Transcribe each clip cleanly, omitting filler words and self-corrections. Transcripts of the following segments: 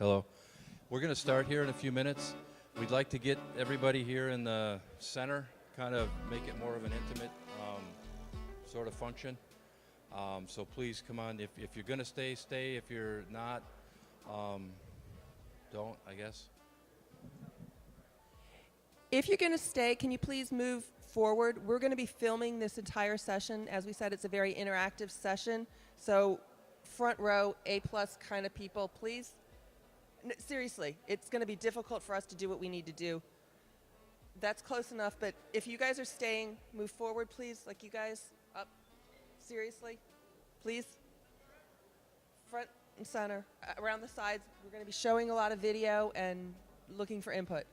Hello. We're going to start here in a few minutes. We'd like to get everybody here in the center, kind of make it more of an intimate sort of function. So please come on. If you're going to stay, stay. If you're not, don't, I guess. If you're going to stay, can you please move forward? We're going to be filming this entire session. As we said, it's a very interactive session. So front row, A-plus kind of people, please. Seriously, it's going to be difficult for us to do what we need to do. That's close enough, but if you guys are staying, move forward, please. Like you guys, up. Seriously, please. Front and center, around the sides. We're going to be showing a lot of video and looking for input.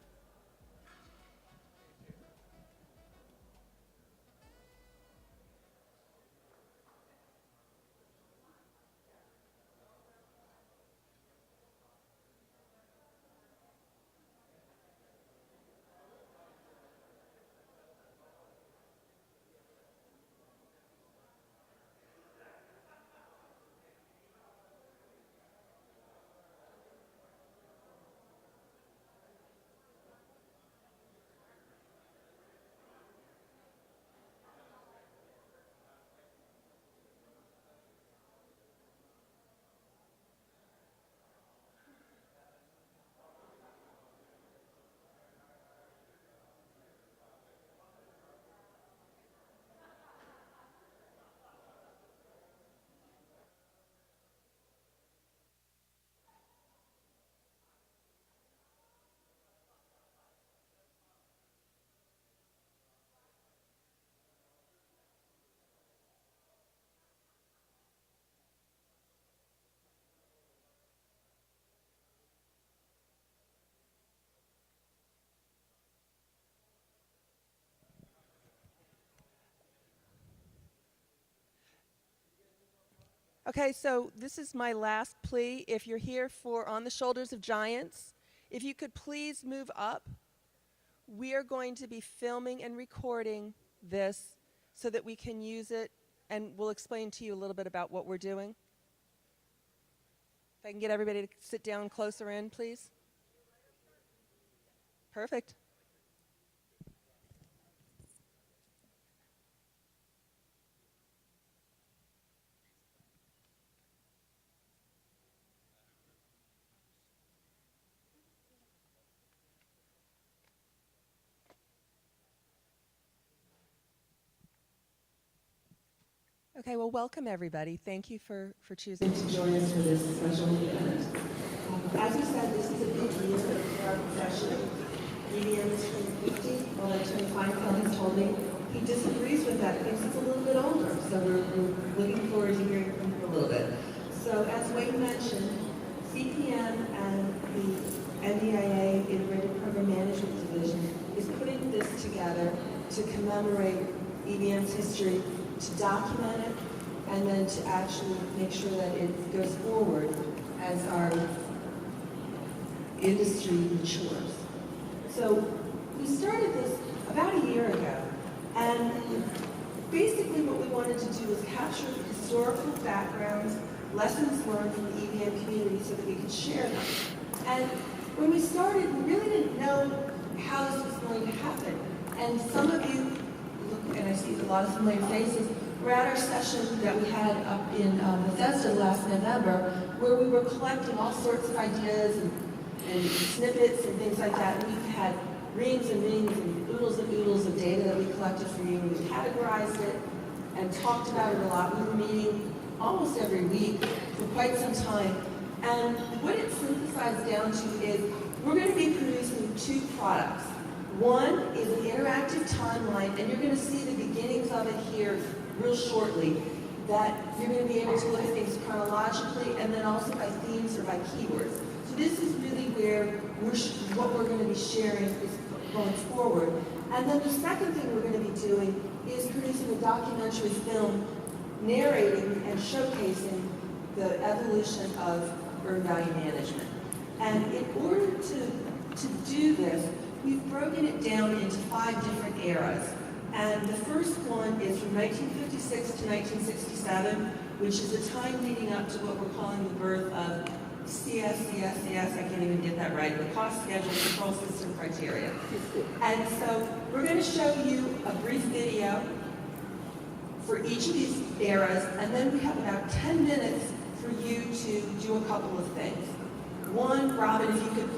Okay, so this is my last plea. If you're here for On the Shoulders of Giants, if you could please move up. We are going to be filming and recording this so that we can use it, and we'll explain to you a little bit about what we're doing. If I can get everybody to sit down closer in, please. Perfect. Okay, well, welcome everybody. Thank you for choosing to join us for this special event. As we said, this is a big year for our profession. EVM is turning 50, while Attorney Feinfeld has told me he disagrees with that, thinks it's a little bit older. So we're looking forward to hearing from him a little bit. So as Wade mentioned, CPM and the NDIA Integrated Program Management Division is putting this together to commemorate EVM's history, to document it, and then to actually make sure that it goes forward as our industry matures. So we started this about a year ago, and basically what we wanted to do was capture historical backgrounds, lessons learned from the EVM community so that we could share them. And when we started, we really didn't know how this was going to happen. And some of you, and I see a lot of familiar faces, we're at our session that we had up in Bethesda last November, where we were collecting all sorts of ideas and snippets and things like that. And we've had reams and reams and oodles of data that we collected for you, and we categorized it and talked about it a lot. We were meeting almost every week for quite some time. And what it synthesized down to is we're going to be producing two products. One is an interactive timeline, and you're going to see the beginnings of it here real shortly, that you're going to be able to look at things chronologically and then also by themes or by keywords. So this is really where what we're going to be sharing is going forward. And then the second thing we're going to be doing is producing a documentary film narrating and showcasing the evolution of earned value management. And in order to do this, we've broken it down into 5 different eras. And the first one is from 1956 to 1967, which is a time leading up to what we're calling the birth of CS, I can't even get that right, the cost schedule control system criteria. And so we're going to show you a brief video for each of these eras, and then we have about 10 minutes for you to do a couple of things. One, Robin, if you could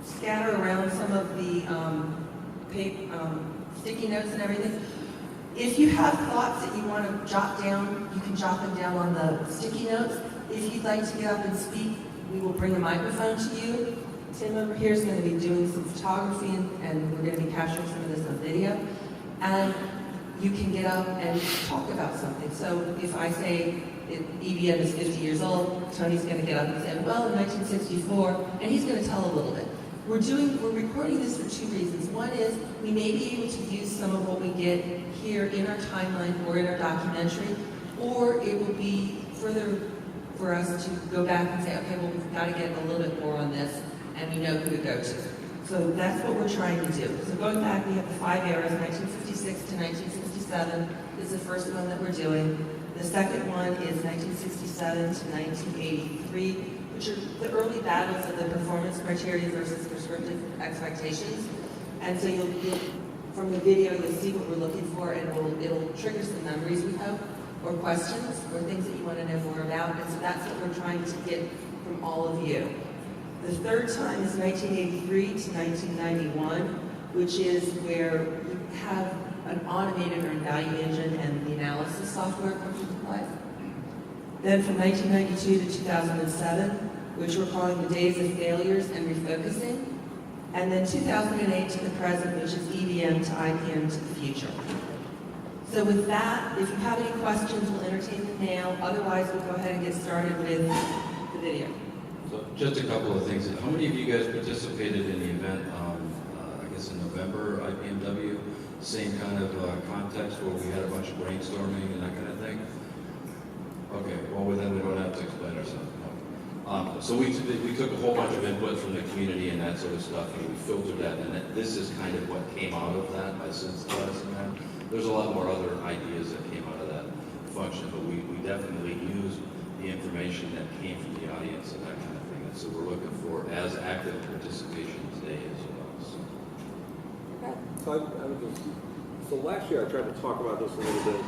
scatter around some of the sticky notes and everything. If you have thoughts that you want to jot down, you can jot them down on the sticky notes. If you'd like to get up and speak, we will bring a microphone to you. Tim over here is going to be doing some photography, and we're going to be capturing some of this on video. And you can get up and talk about something. So if I say EVM is 50 years old, Tony's going to get up and say, well, in 1964, and he's going to tell a little bit. We're recording this for two reasons. One is we may be able to use some of what we get here in our timeline or in our documentary, or it will be further for us to go back and say, okay, well, we've got to get a little bit more on this, and we know who to go to. So that's what we're trying to do. So going back, we have the 5 eras, 1956 to 1967 is the first one that we're doing. The second one is 1967 to 1983, which are the early battles of the performance criteria versus prescriptive expectations. And so you'll from the video, you'll see what we're looking for, and it'll trigger some memories, we hope, or questions, or things that you want to know more about. And so that's what we're trying to get from all of you. The third time is 1983 to 1991, which is where you have an automated or value engine and the analysis software comes into play. Then from 1992 to 2007, which we're calling the days of failures and refocusing. And then 2008 to the present, which is EVM to IPM to the future. So with that, if you have any questions, we'll entertain them now. Otherwise, we'll go ahead and get started with the video. So just a couple of things. How many of you guys participated in the event, I guess in November, IPMW? Same kind of context where we had a bunch of brainstorming and that kind of thing? Okay, well then we don't have to explain ourselves. No. So we took a whole bunch of input from the community and that sort of stuff, and we filtered that, and this is kind of what came out of that by synthesizing that. There's a lot more other ideas that came out of that function, but we definitely used the information that came from the audience and that kind of thing. And so we're looking for as active participation today as well. So last year I tried to talk about this a little bit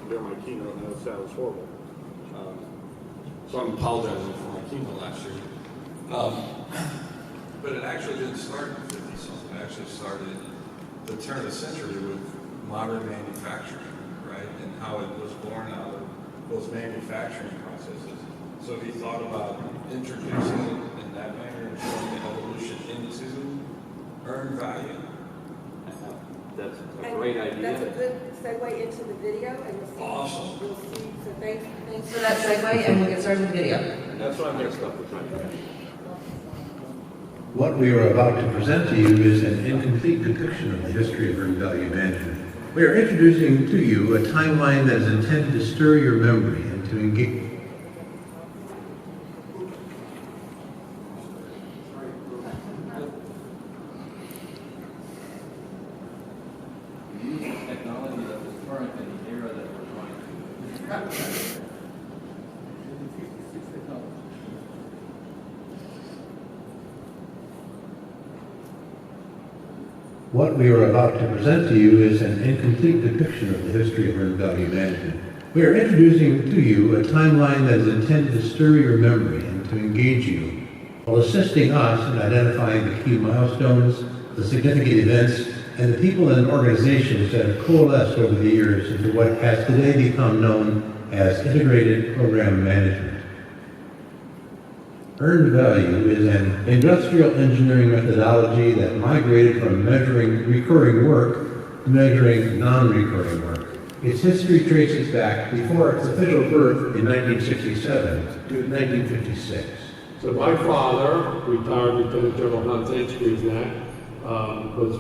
during my keynote, and I said it was horrible. So I'm apologizing for my keynote last year. But it actually didn't start in the 50s. It actually started at the turn of the century with modern manufacturing, right? And how it was born out of those manufacturing processes. So he thought about introducing it in that manner and showing the evolution into earned value. That's a great idea. That's a good segue into the video, and you'll see. Awesome. You'll see. So thanks for that segue, and we'll get started with the video. That's what I mixed up with my What we are about to present to you is an incomplete depiction of the history of earned value management. We are introducing to you a timeline that is intended to stir your memory and to engage. Technology that was current in the era that we're trying to What we are about to present to you is an incomplete depiction of the history of earned value management. We are introducing to you a timeline that is intended to stir your memory and to engage you, while assisting us in identifying the key milestones, the significant events, and the people and organizations that have coalesced over the years into what has today become known as integrated program management. Earned value is an industrial engineering methodology that migrated from measuring recurring work to measuring non-recurring work. Its history traces back before its official birth in 1967 to 1956. So my father, retired Lieutenant General Hans H. Griesnack, was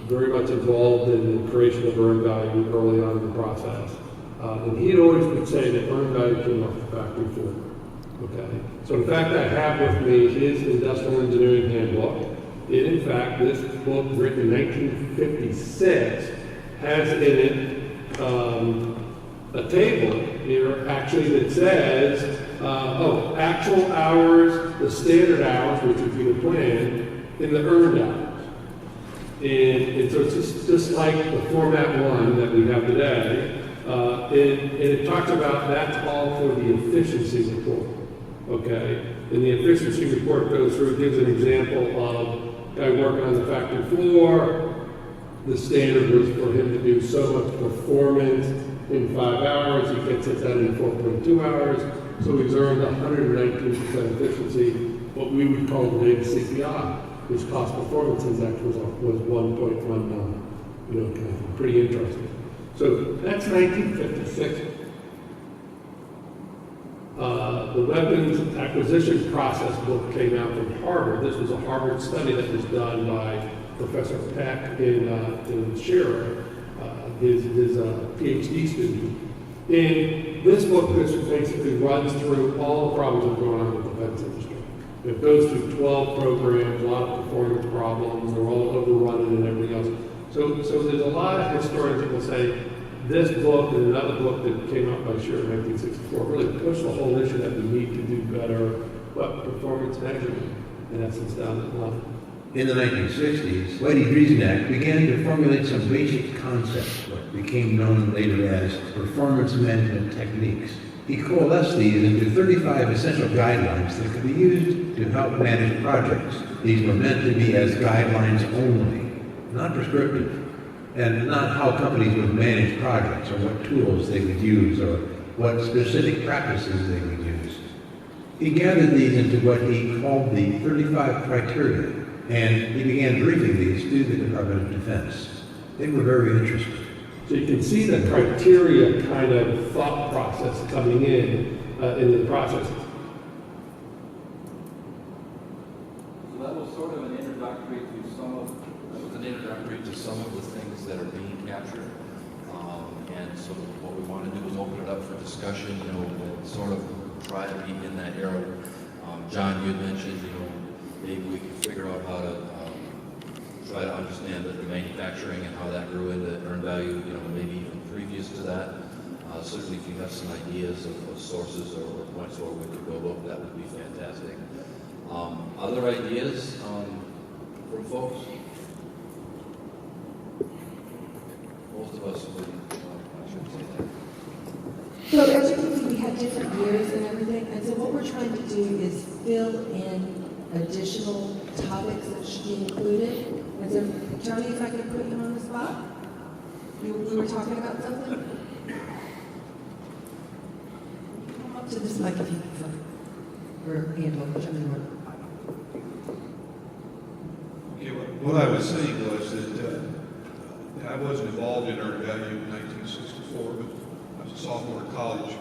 very much involved in the creation of earned value early on in the process. And he had always been saying that earned value came off the factory floor. Okay. So in fact, I have with me his Industrial Engineering Handbook. And in fact, this book, written in 1956, has in it a table here actually that says, actual hours the standard hours, which would be the plan, and the earned hours. And so it's just like the format one that we have today. And it talks about that's all for the efficiency report. Okay? And the efficiency report goes through, gives an example of guy working on the factory floor. The standard was for him to do so much performance in 5 hours. He gets it done in 4.2 hours. So he's earned 119% efficiency, what we would call the big CPI, which cost performance index was 1.19. You know, kind of pretty interesting. So that's 1956. The weapons acquisition process book came out from Harvard. This was a Harvard study that was done by Professor Peck in Scherer, his PhD student. And this book basically runs through all the problems that are going on with the defense industry. It goes through 12 programs, a lot of performance problems, they're all overrunning and everything else. So there's a lot of historians that will say this book and another book that came out by Scherer in 1964 really pushed the whole issue that we need to do better performance measurement, in essence, down the line. In the 1960s, Whitey Driesenack began to formulate some basic concepts, what became known later as performance management techniques. He coalesced these into 35 essential guidelines that could be used to help manage projects. These were meant to be as guidelines only, not prescriptive, and not how companies would manage projects or what tools they would use or what specific practices they would use. He gathered these into what he called the 35 criteria, and he began briefing these to the Department of Defense. They were very interesting. So you can see the criteria kind of thought process coming in the process. So that was sort of an introductory to some of the things that are being captured. And so what we want to do is open it up for discussion, you know, and sort of try to be in that era. John, you had mentioned, you know, maybe we can figure out how to try to understand the manufacturing and how that grew into earned value, you know, maybe even previous to that. Certainly if you have some ideas of sources or points where we could go up, that would be fantastic. Other ideas from folks? Most of us would, I shouldn't say that. So as you can see, we have different years and everything, and so what we're trying to do is fill in additional topics that should be included. And so, Tony, if I could put you on the spot, we were talking about something. Come up to this mic if you prefer, or handle whichever one. Okay, what I was saying was that I wasn't involved in earned value in 1964, but I was a sophomore in college.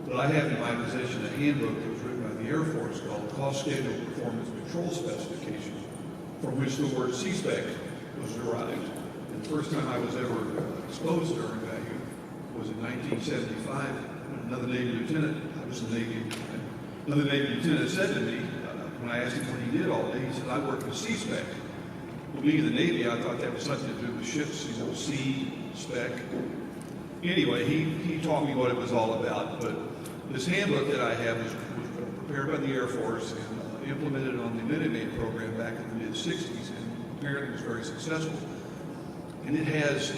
But I have in my possession a handbook that was written by the Air Force called Cost Schedule Performance Control Specification, from which the word C-spec was derived. And the first time I was ever exposed to earned value was in 1975 when another Navy lieutenant, I was in the Navy at the time, another Navy lieutenant said to me, when I asked him what he did all day, he said, I work with C-spec. Well, being in the Navy, I thought that was something to do with ships, you know, C-spec. Anyway, he taught me what it was all about, but this handbook that I have was prepared by the Air Force and implemented on the Minuteman program back in the mid-60s, and apparently was very successful. And it has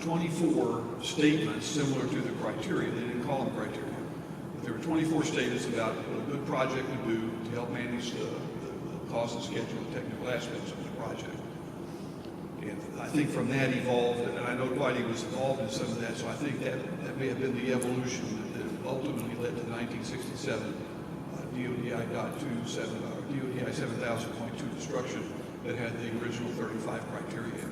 24 statements similar to the criteria. They didn't call them criteria. But there were 24 statements about what a good project would do to help manage the cost and schedule and technical aspects of the project. And I think from that evolved, and I know Whitey was involved in some of that, so I think that may have been the evolution that ultimately led to the 1967 DODI 7000.2 destruction that had the original 35 criteria.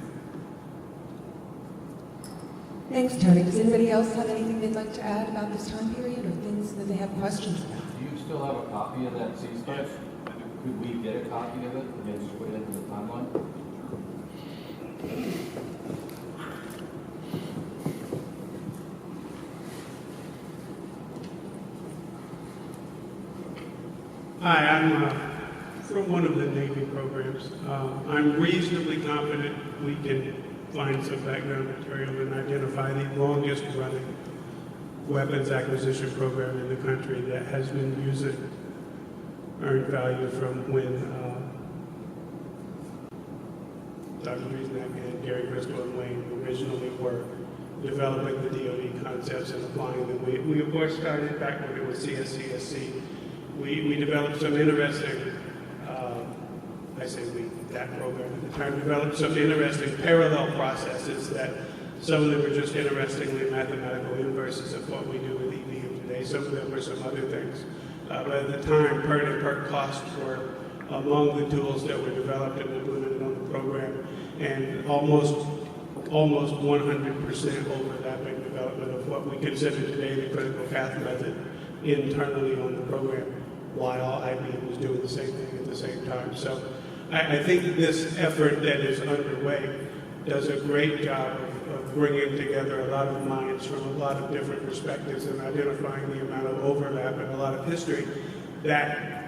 Thanks, Tony. Does anybody else have anything they'd like to add about this time period or things that they have questions about? Do you still have a copy of that C-spec? Could we get a copy of it and then just put it into the timeline? Hi, I'm from one of the Navy programs. I'm reasonably confident we can find some background material and identify the longest running weapons acquisition program in the country that has been using earned value from when Dr. Driesnack and Gary Bristol and Wayne originally were developing the DoD concepts and applying them. We of course started back when it was CSCSC. We developed some interesting, I say we, that program at the time, developed some interesting parallel processes that some of them were just interestingly mathematical inverses of what we do with EVM today. Some of them were some other things. But at the time, PERT and PERT costs were among the tools that were developed and implemented on the program, and almost 100% overlapping development of what we consider today the critical path method internally on the program, while IBM was doing the same thing at the same time. So I think this effort that is underway does a great job of bringing together a lot of minds from a lot of different perspectives and identifying the amount of overlap and a lot of history that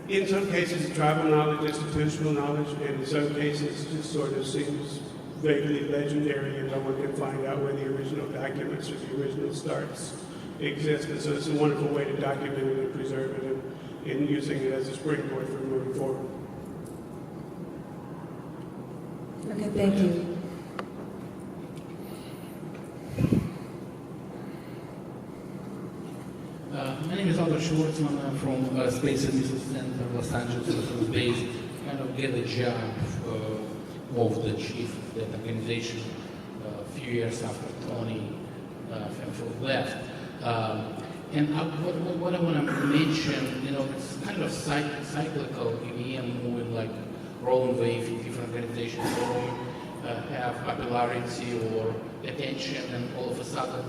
in some cases is tribal knowledge, institutional knowledge, and in some cases just sort of seems vaguely legendary and no one can find out where the original documents or the original starts exist. And so it's a wonderful way to document it and preserve it and using it as a springboard for moving forward. Okay, thank you. My name is Albert Schwartzman. I'm from Space and Missile Center, Los Angeles, was based, kind of get a job of the chief of that organization a few years after Tony Fenfield left. And what I want to mention, it's kind of cyclical EVM moving like rolling wave in different organizations, or have popularity or attention, and all of a sudden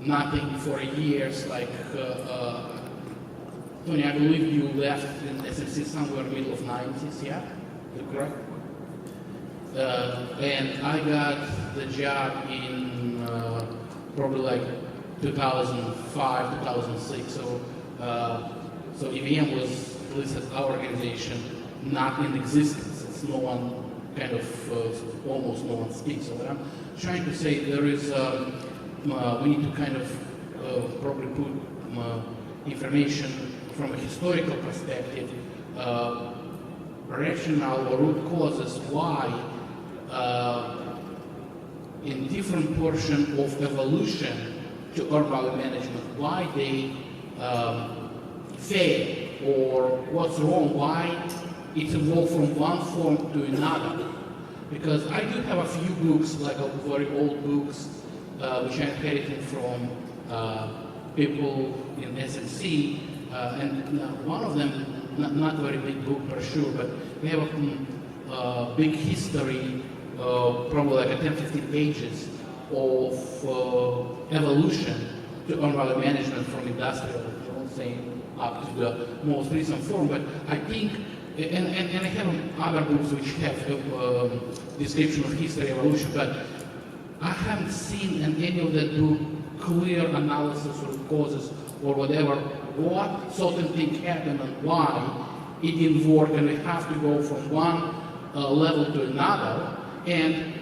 nothing for years. Like Tony, I believe you left in SMC somewhere middle of 90s, yeah? Is that correct? And I got the job in probably like 2005, 2006. So EVM was, at least at our organization, not in existence. It's no one kind of, almost no one speaks. So what I'm trying to say, there is, we need to kind of probably put information from a historical perspective, rationale or root causes why in different portion of evolution to urban value management, why they fail, or what's wrong, why it's evolved from one form to another. Because I do have a few books, like very old books, which I inherited from people in SMC, and one of them, not very big book for sure, but we have a big history, probably like 10-15 pages of evolution to urban value management from industrial, I won't say up to the most recent form, but I think, and I have other books which have description of history, evolution, but I haven't seen in any of that book clear analysis of causes or whatever, what certain thing happened and why it didn't work, and we have to go from one level to another. And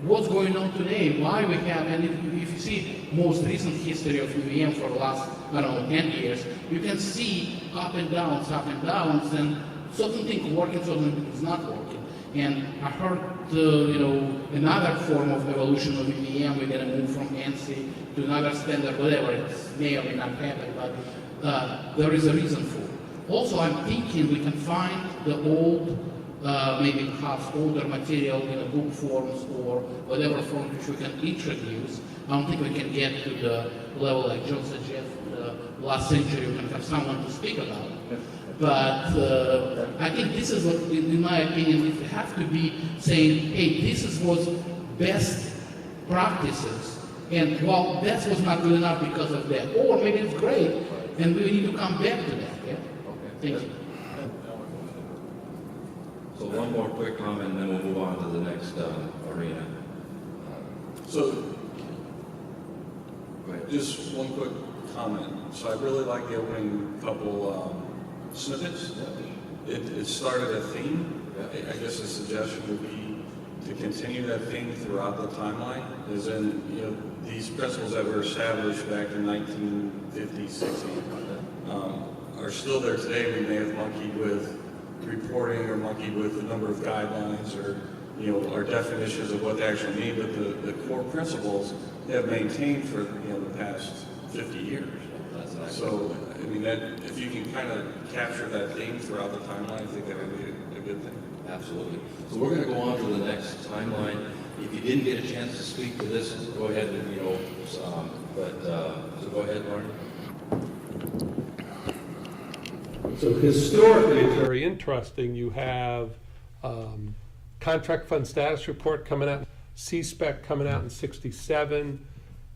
what's going on today, why we have, and if you see most recent history of EVM for the last, 10 years, you can see up and downs, and certain things working, certain things not working. And I heard, another form of evolution of EVM, we're going to move from ANSI to another standard, whatever, it may or may not happen, but there is a reason for it. Also, I'm thinking we can find the old, maybe half older material in a book forms or whatever form which we can introduce. I don't think we can get to the level like John suggested, last century we can have someone to speak about it. But I think this is what, in my opinion, we have to be saying, hey, this is what's best practices, and well, that was not good enough because of that, or maybe it's great, and we need to come back to that. Yeah. Thank you. So one more quick comment, and then we'll move on to the next arena. So, just one quick comment. So I really like the opening couple snippets. It started a theme. I guess the suggestion would be to continue that theme throughout the timeline, as in, these principles that were established back in 1950, 60. are still there today. We may have monkeyed with reporting or monkeyed with the number of guidelines or, you know, our definitions of what they actually mean, but the core principles have maintained for, you know, the past 50 years. So, I mean, that if you can kind of capture that theme throughout the timeline, I think that would be a good thing. Absolutely. So we're going to go on to the next timeline. If you didn't get a chance to speak to this, go ahead and, you know, so go ahead, Marty. So historically, it's very interesting. You have contract fund status report coming out, C-spec coming out in 67,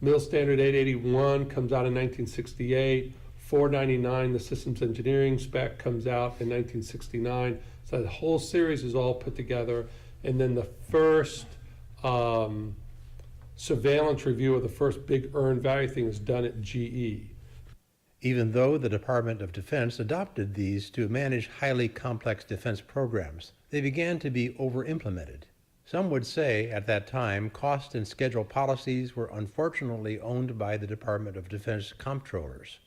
Mill Standard 881 comes out in 1968, 499, the systems engineering spec, comes out in 1969. So the whole series is all put together. And then the first surveillance review of the first big earned value thing is done at GE. Even though the Department of Defense adopted these to manage highly complex defense programs, they began to be over-implemented. Some would say at that time, cost and schedule policies were unfortunately owned by the Department of Defense comptrollers.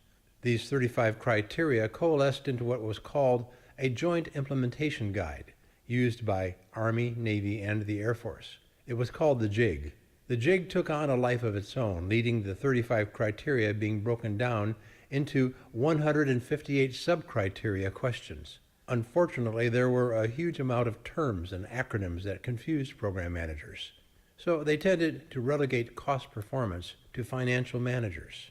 These 35 criteria coalesced into what was called a Joint Implementation Guide, used by Army, Navy, and the Air Force. It was called the JIG. The JIG took on a life of its own, leading the 35 criteria being broken down into 158 sub-criteria questions. Unfortunately, there were a huge amount of terms and acronyms that confused program managers. So they tended to relegate cost performance to financial managers.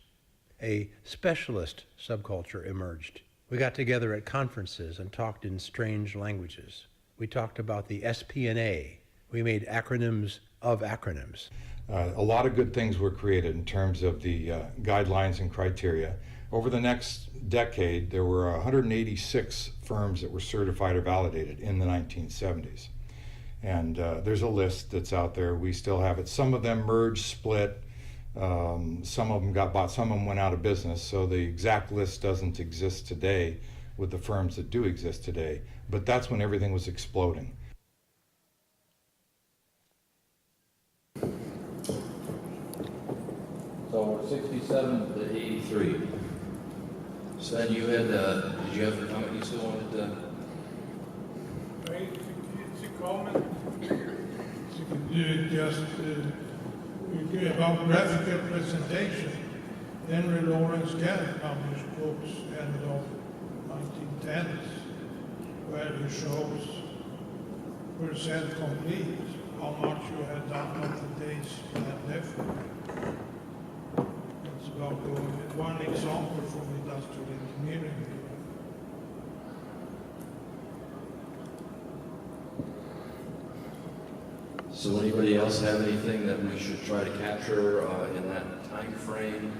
A specialist subculture emerged. We got together at conferences and talked in strange languages. We talked about the SP&A. We made acronyms of acronyms. A lot of good things were created in terms of the guidelines and criteria. Over the next decade, there were 186 firms that were certified or validated in the 1970s. And there's a list that's out there. We still have it. Some of them merged, split. Some of them got bought. Some of them went out of business. So the exact list doesn't exist today with the firms that do exist today. But that's when everything was exploding. So 67 to 83. Sven, you had, did you have a comment you still wanted to? It's a comment. You can do it just about graphical presentation. Henry Lawrence Gantt published books end of 1910s where he shows percent complete, how much you had done of the days you had left. It's about one example from industrial engineering. So anybody else have anything that we should try to capture in that time frame?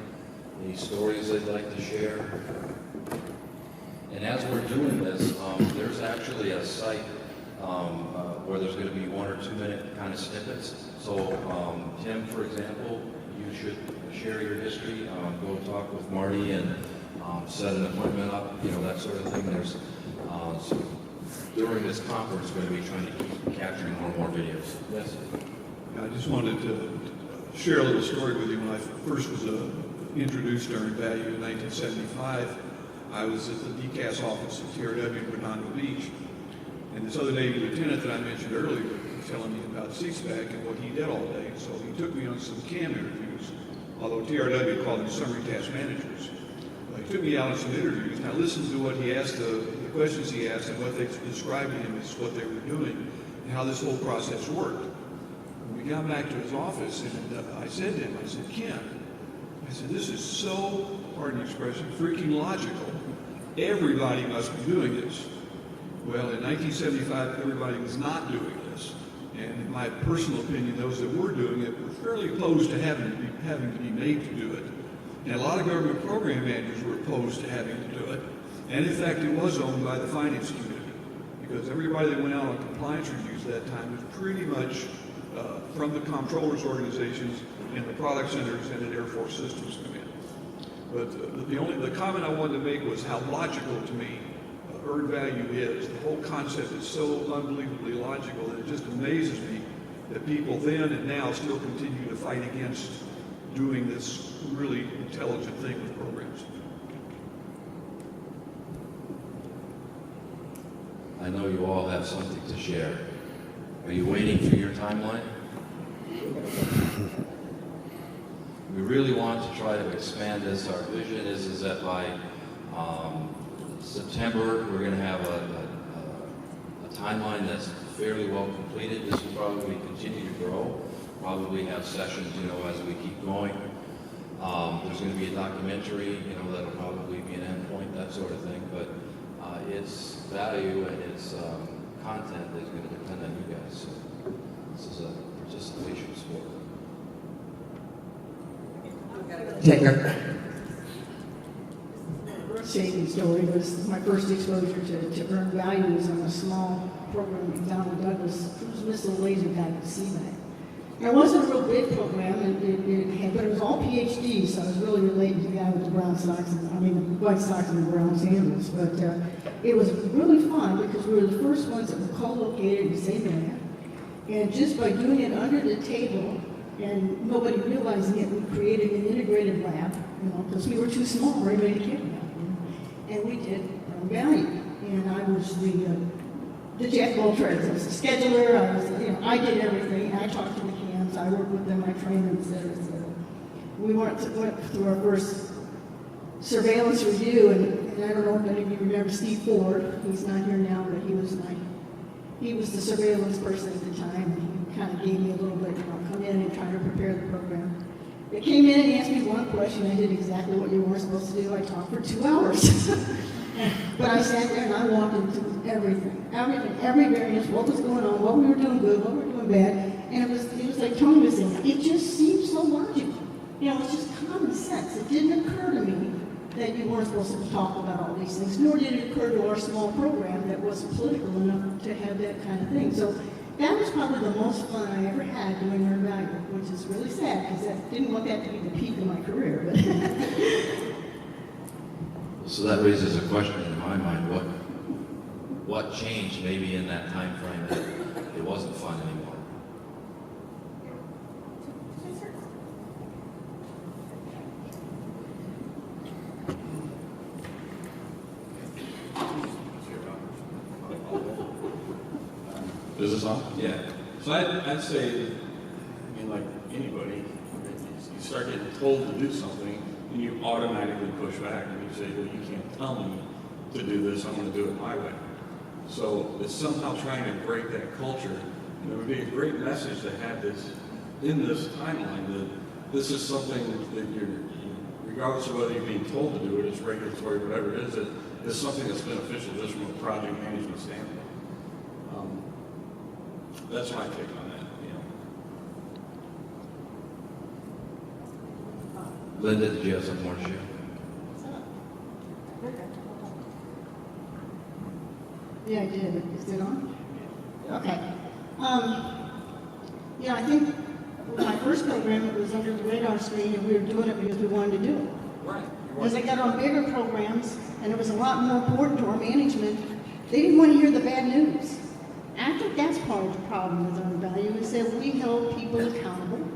Any stories they'd like to share? And as we're doing this, there's actually a site where there's going to be 1 or 2 minute kind of snippets. So Tim, for example, you should share your history, go talk with Marty and set an appointment up, you know, that sort of thing. There's so during this conference, we're going to be trying to keep capturing more videos. Yes? I just wanted to share a little story with you. When I first was introduced to earned value in 1975, I was at the DCAS office at TRW in Redondo Beach, and this other Navy lieutenant that I mentioned earlier was telling me about C-spec and what he did all day. So he took me on some CAM interviews, although TRW called them summary task managers. He took me out on some interviews, and I listened to what he asked, the questions he asked, and what they described to him as what they were doing, and how this whole process worked. When we got back to his office, and I said to him, I said, Ken, I said, this is so, pardon the expression, freaking logical. Everybody must be doing this. Well, in 1975, everybody was not doing this. And in my personal opinion, those that were doing it were fairly opposed to having to be made to do it. And a lot of government program managers were opposed to having to do it. And in fact, it was owned by the finance community, because everybody that went out on compliance reviews at that time was pretty much from the comptrollers organizations and the product centers and at Air Force Systems Command. But the comment I wanted to make was how logical to me earned value is. The whole concept is so unbelievably logical that it just amazes me that people then and now still continue to fight against doing this really intelligent thing with programs. I know you all have something to share. Are you waiting for your timeline? We really want to try to expand this. Our vision is that by September, we're going to have a timeline that's fairly well completed. This will probably continue to grow, probably have sessions, as we keep going. There's going to be a documentary, that'll probably be an endpoint, that sort of thing, but its value and its content is going to depend on you guys. So this is a participation sport. Taker. Shaking story was my first exposure to earned values on a small program at McDonnell Douglas cruise missile laser guided CMAC. It wasn't a real big program, but it was all PhDs, so I was really related to the guy with the brown socks, the white socks and the brown sandals. But it was really fun because we were the first ones that were co-located in the same area. And just by doing it under the table and nobody realizing it, we created an integrated lab, because we were too small for anybody to care about. And we did value. And I was the jack of all trades. I was the scheduler, I did everything. I talked to the camps, I worked with them, I trained them, et cetera, et cetera. We went through our first surveillance review, and I don't know if any of you remember Steve Ford. He's not here now, but he was the surveillance person at the time, and he kind of gave me a little bit, come in and try to prepare the program. They came in and asked me one question. I did exactly what you weren't supposed to do. I talked for 2 hours. But I sat there and I walked into everything, every variance, what was going on, what we were doing good, what we were doing bad. And it was like Tony was saying, it just seemed so logical. It's just common sense. It didn't occur to me that you weren't supposed to talk about all these things, nor did it occur to our small program that wasn't political enough to have that kind of thing. So that was probably the most fun I ever had doing Earned Value, which is really sad because I didn't want that to be the peak of my career. But So that raises a question in my mind: what changed maybe in that time frame that it wasn't fun anymore? Is this on? Yeah. So I'd say, like anybody, you start getting told to do something, and you automatically push back, and you say, well, you can't tell me to do this, I'm going to do it my way. So it's somehow trying to break that culture, and it would be a great message to have this in this timeline, that this is something that regardless of whether you're being told to do it, it's regulatory, whatever it is something that's beneficial just from a project management standpoint. That's my take on that. Linda, did you have something more to share? yeah, I did. Is it on? Okay. I think with my first program, it was under the radar screen, and we were doing it because we wanted to do it. Right. As I got on bigger programs, and it was a lot more important to our management, they didn't want to hear the bad news. And I think that's part of the problem with Earned Value, is that we hold people accountable.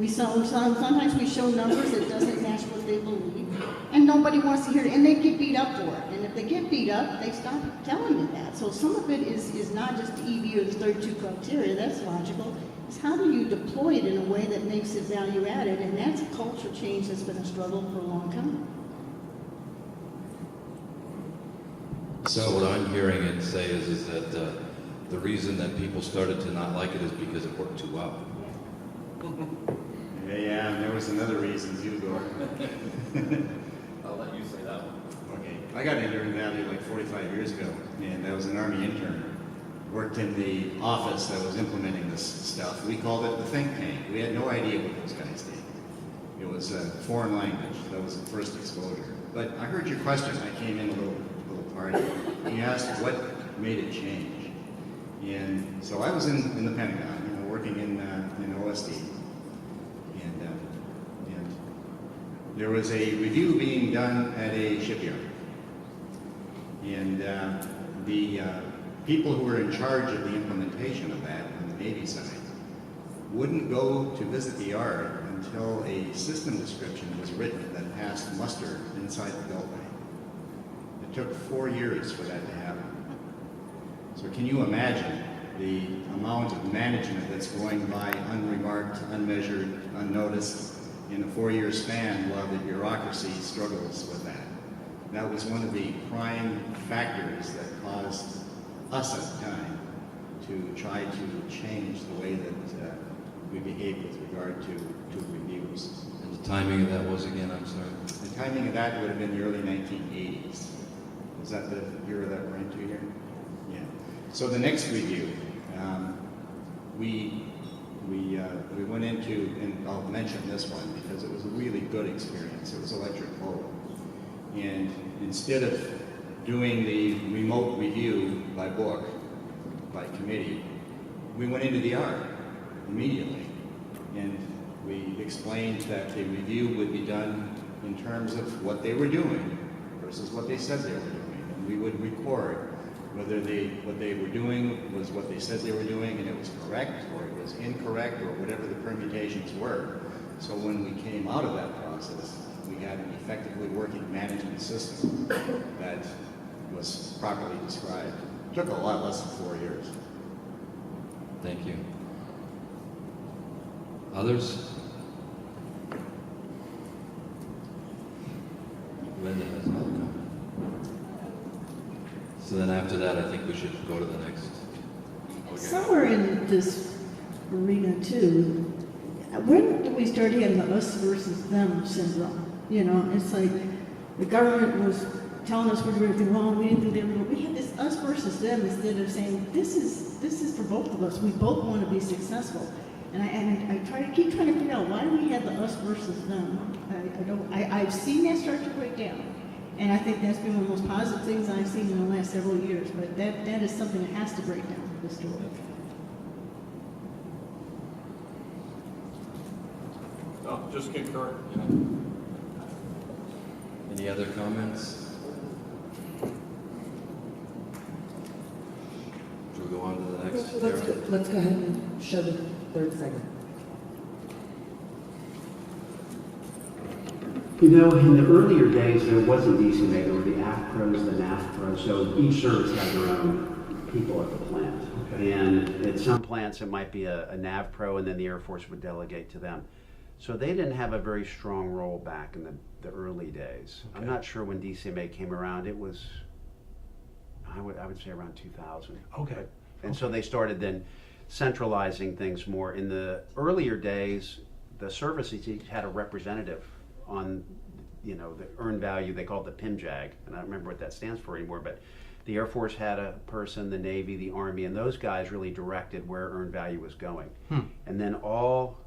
Sometimes we show numbers that doesn't match what they believe, and nobody wants to hear it, and they get beat up for it. And if they get beat up, they stop telling you that. So some of it is not just the EV or the 32 criteria, that's logical. It's how do you deploy it in a way that makes it value added, and that's a culture change that's been a struggle for a long time. So what I'm hearing it say is that the reason that people started to not like it is because it worked too well. Yeah, and there was another reason too, Gordon. I'll let you say that one. Okay, I got into Earned Value like 45 years ago, and I was an Army intern. Worked in the office that was implementing this stuff. We called it the think tank. We had no idea what those guys did. It was a foreign language. That was the first exposure. But I heard your question. I came in a little party. You asked what made it change. And so I was in the Pentagon, working in OSD. And there was a review being done at a shipyard. And the people who were in charge of the implementation of that on the Navy side wouldn't go to visit the yard until a system description was written that passed muster inside the beltway. It took 4 years for that to happen. So can you imagine the amount of management that's going by unremarked, unmeasured, unnoticed in a 4-year span while the bureaucracy struggles with that? That was one of the prime factors that caused us at the time to try to change the way that we behave with regard to reviews. And the timing of that was again, I'm sorry? The timing of that would have been the early 1980s. Is that the era that we're into here? Yeah. So the next review, we went into, and I'll mention this one because it was a really good experience. It was electric boat. And instead of doing the remote review by book, by committee, we went into the yard immediately. And we explained that the review would be done in terms of what they were doing versus what they said they were doing. And we would record whether what they were doing was what they said they were doing and it was correct or it was incorrect or whatever the permutations were. So when we came out of that process, we had an effectively working management system that was properly described. It took a lot less than 4 years. Thank you. Others? Linda has another comment. So then after that, I think we should go to the next. Okay. Somewhere in this arena too, when do we start having the us versus them syndrome? You know, it's like the government was telling us we're doing everything wrong, we didn't do that, but we had this us versus them instead of saying this is for both of us. We both want to be successful. And I keep trying to figure out why we had the us versus them. I've seen that start to break down. And I think that's been one of the most positive things I've seen in the last several years. But that is something that has to break down for this story. No, just concur. Yeah. Any other comments? Should we go on to the next? Let's go ahead and show the third segment. You know, in the earlier days, there wasn't DCMA. There were the AF pros, the NAF pros. So each service had their own people at the plant. Okay. And at some plants, it might be a NAV pro, and then the Air Force would delegate to them. So they didn't have a very strong role back in the early days. Okay. I'm not sure when DCMA came around. It was, I would say around 2000. Okay. And so they started then centralizing things more. In the earlier days, the services each had a representative on, you know, the earned value. They called it the PIMJAG, and I don't remember what that stands for anymore, but the Air Force had a person, the Navy, the Army, and those guys really directed where earned value was going. And then all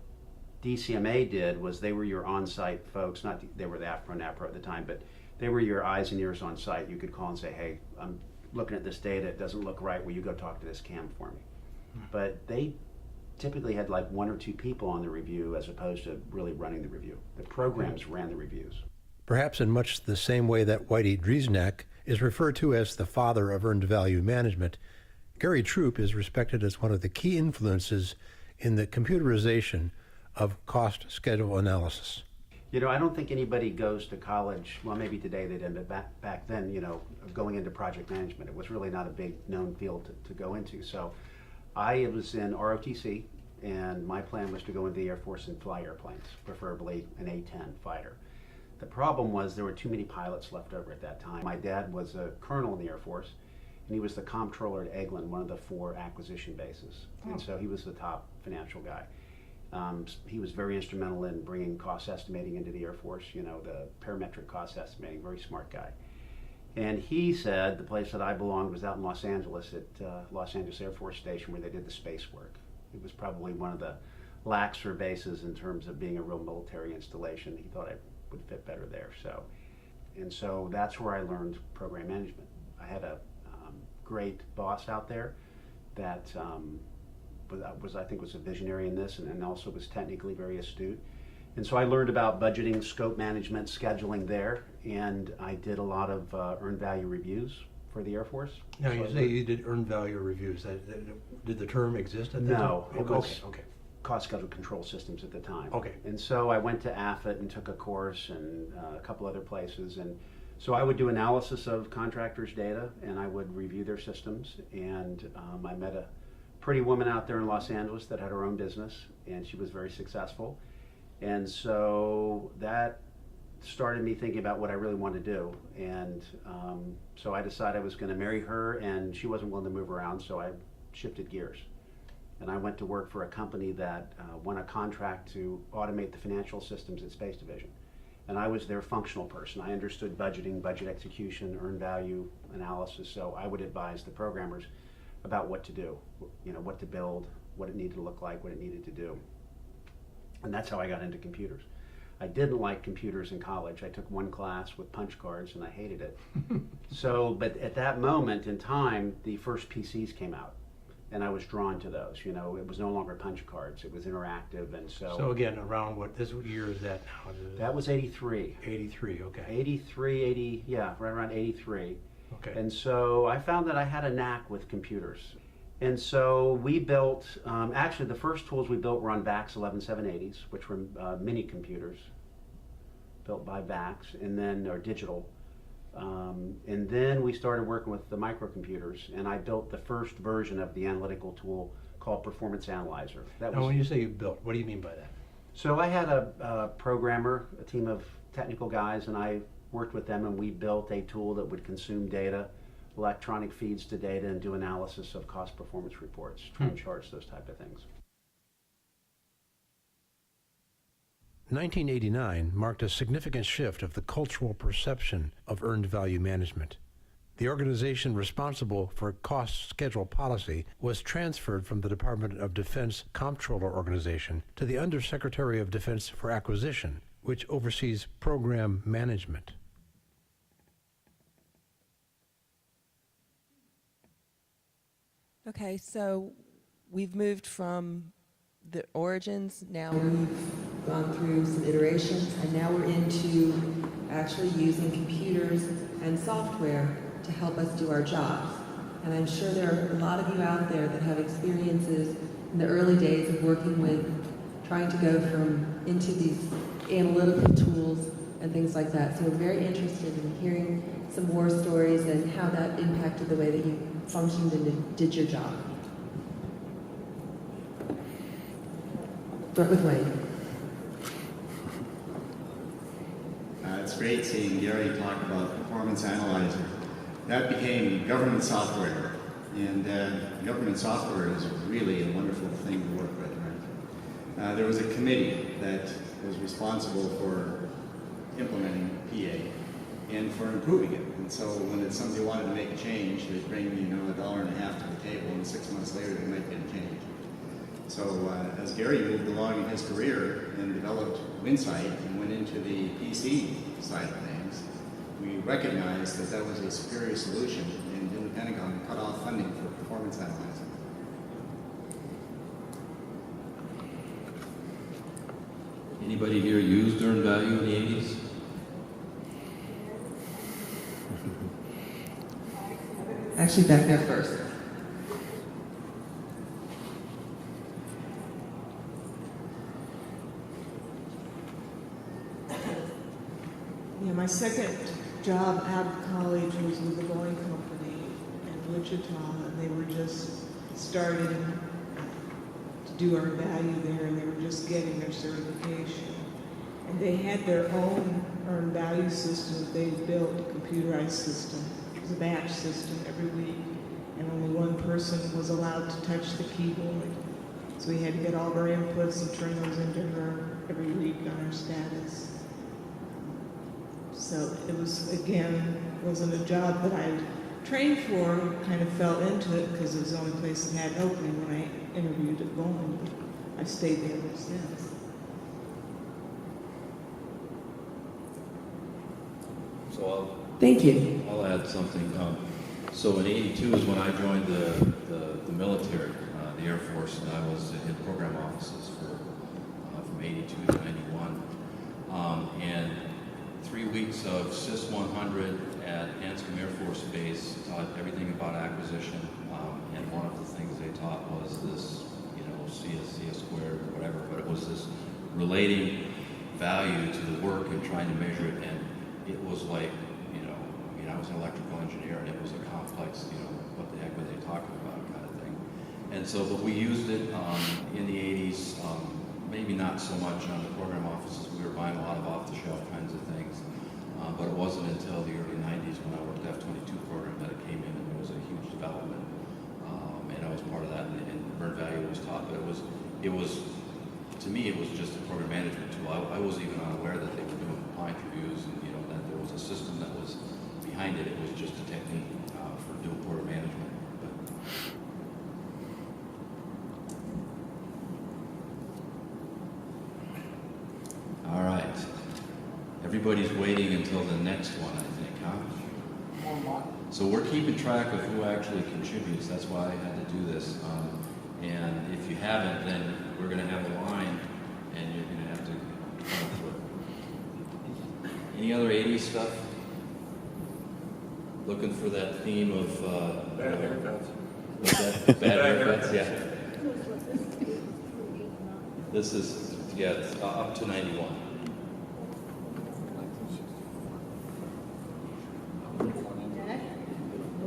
DCMA did was they were your on-site folks, they were the AFPRO and APRO at the time, but they were your eyes and ears on site. You could call and say, hey, I'm looking at this data, it doesn't look right, will you go talk to this CAM for me? But they typically had like 1 or 2 people on the review as opposed to really running the review. The programs ran the reviews. Perhaps in much the same way that Whitey Driesnack is referred to as the father of earned value management, Gary Troop is respected as one of the key influences in the computerization of cost schedule analysis. You know, I don't think anybody goes to college, well, maybe today they did, but back then, you know, going into project management, it was really not a big known field to go into. So I was in ROTC, and my plan was to go into the Air Force and fly airplanes, preferably an A-10 fighter. The problem was there were too many pilots left over at that time. My dad was a colonel in the Air Force, and he was the comptroller at Eglin, one of the 4 acquisition bases. And so he was the top financial guy. He was very instrumental in bringing cost estimating into the Air Force, you know, the parametric cost estimating, very smart guy. And he said the place that I belonged was out in Los Angeles at Los Angeles Air Force Station where they did the space work. It was probably one of the laxer bases in terms of being a real military installation. He thought I would fit better there. And so that's where I learned program management. I had a great boss out there that I think was a visionary in this and also was technically very astute. And so I learned about budgeting, scope management, scheduling there, and I did a lot of earned value reviews for the Air Force. Now, you say you did earned value reviews. Did the term exist at that time? No, it was okay. Cost schedule control systems at the time. Okay. And so I went to AFIT and took a course and a couple other places, and So I would do analysis of contractors' data, and I would review their systems. And I met a pretty woman out there in Los Angeles that had her own business, and she was very successful. And so that started me thinking about what I really wanted to do. And so I decided I was going to marry her, and she wasn't willing to move around, so I shifted gears. And I went to work for a company that won a contract to automate the financial systems at Space Division. And I was their functional person. I understood budgeting, budget execution, earned value analysis, so I would advise the programmers about what to do, what to build, what it needed to look like, what it needed to do. And that's how I got into computers. I didn't like computers in college. I took one class with punch cards and I hated it. But at that moment in time, the first PCs came out. And I was drawn to those. It was no longer punch cards. It was interactive, and so. So again, around what year is that now? That was 83. 83, okay. 83, yeah, right around 83. Okay. And so I found that I had a knack with computers. And so we built, actually the first tools we built were on VAX 11780s, which were mini computers built by VAX, and then, or digital. And then we started working with the microcomputers, and I built the first version of the analytical tool called Performance Analyzer. Now, when you say you built, what do you mean by that? So I had a programmer, a team of technical guys, and I worked with them, and we built a tool that would consume data, electronic feeds to data, and do analysis of cost performance reports, trend charts, those type of things. 1989 marked a significant shift of the cultural perception of earned value management. The organization responsible for cost schedule policy was transferred from the Department of Defense Comptroller Organization to the Undersecretary of Defense for Acquisition, which oversees program management. Okay, so we've moved from the origins, now we've gone through some iterations, and now we're into actually using computers and software to help us do our jobs. And I'm sure there are a lot of you out there that have experiences in the early days of working with, trying to go into these analytical tools and things like that. So we're very interested in hearing some war stories and how that impacted the way that you functioned and did your job. Start with Wayne. It's great seeing Gary talk about Performance Analyzer. That became government software, and government software is really a wonderful thing to work with. Right? There was a committee that was responsible for implementing PA and for improving it. And so when somebody wanted to make a change, they'd bring $1.50 to the table, and 6 months later they might get a change. So as Gary moved along in his career and developed Winsight and went into the PC side of things, we recognized that that was a superior solution, and in the Pentagon cut off funding for Performance Analyzer. Anybody here used earned value in the 80s? Actually, back there first. Yeah, my second job out of college was with a Boeing company in Wichita, and they were just starting to do earned value there, and they were just getting their certification. And they had their own earned value system that they built, a computerized system. It was a batch system every week, and only one person was allowed to touch the keyboard. So we had to get all of our inputs and turn those into her every week on our status. So it was, again, wasn't a job that I trained for, kind of fell into it because it was the only place that had an opening when I interviewed at Boeing. I stayed there ever since. So Thank you. I'll add something. So in '82 is when I joined the military, the Air Force, and I was in program offices from '82 to '91. And 3 weeks of SIS 100 at Anscombe Air Force Base taught everything about acquisition. And one of the things they taught was this, CS squared or whatever, but it was this relating value to the work and trying to measure it. And it was like, was an electrical engineer, and it was a complex, you know, what the heck were they talking about kind of thing. And so, but we used it in the 80s, maybe not so much on the program offices. We were buying a lot of off-the-shelf kinds of things. But it wasn't until the early 90s when I worked at F-22 program that it came in, and it was a huge development. And I was part of that, and earned value was taught. But it was, to me, it was just a program management tool. I wasn't even unaware that they were doing compliance reviews, and you know that there was a system that was behind it. It was just a technique for doing program management. All right. Everybody's waiting until the next one, I think, huh? So we're keeping track of who actually contributes. That's why I had to do this. And if you haven't, then we're going to have a line, and you're going to have to come through it. Any other 80s stuff? Looking for that theme of Bad haircuts. What's that? Bad haircuts, yeah. This is, yeah, it's up to 91.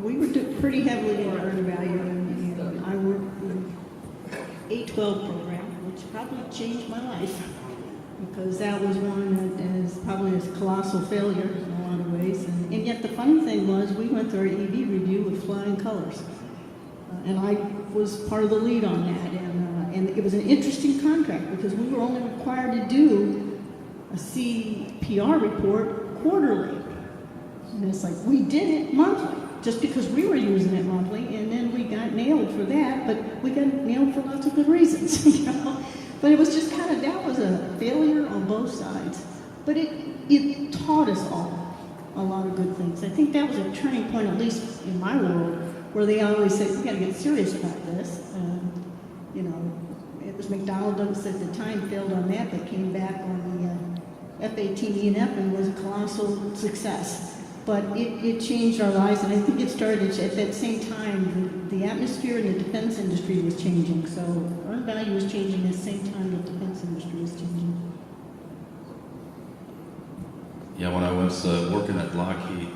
We were pretty heavily in earned value, and I worked in the 812 program, which probably changed my life, because that was one that is probably a colossal failure in a lot of ways. And yet the funny thing was, we went through our EV review with flying colors. And I was part of the lead on that. And it was an interesting contract, because we were only required to do a CPR report quarterly. And it's like, we did it monthly, just because we were using it monthly, and then we got nailed for that, but we got nailed for lots of good reasons, you know? But it was just kind of, that was a failure on both sides. But it taught us all a lot of good things. I think that was a turning point, at least in my world, where they always said, we gotta get serious about this. You know, it was McDonnell Douglas at the time failed on that, but came back on the F-18 ENF and was a colossal success. But it changed our lives, and I think it started at that same time. The atmosphere in the defense industry was changing, so earned value was changing at the same time the defense industry was changing. Yeah, when I was working at Lockheed,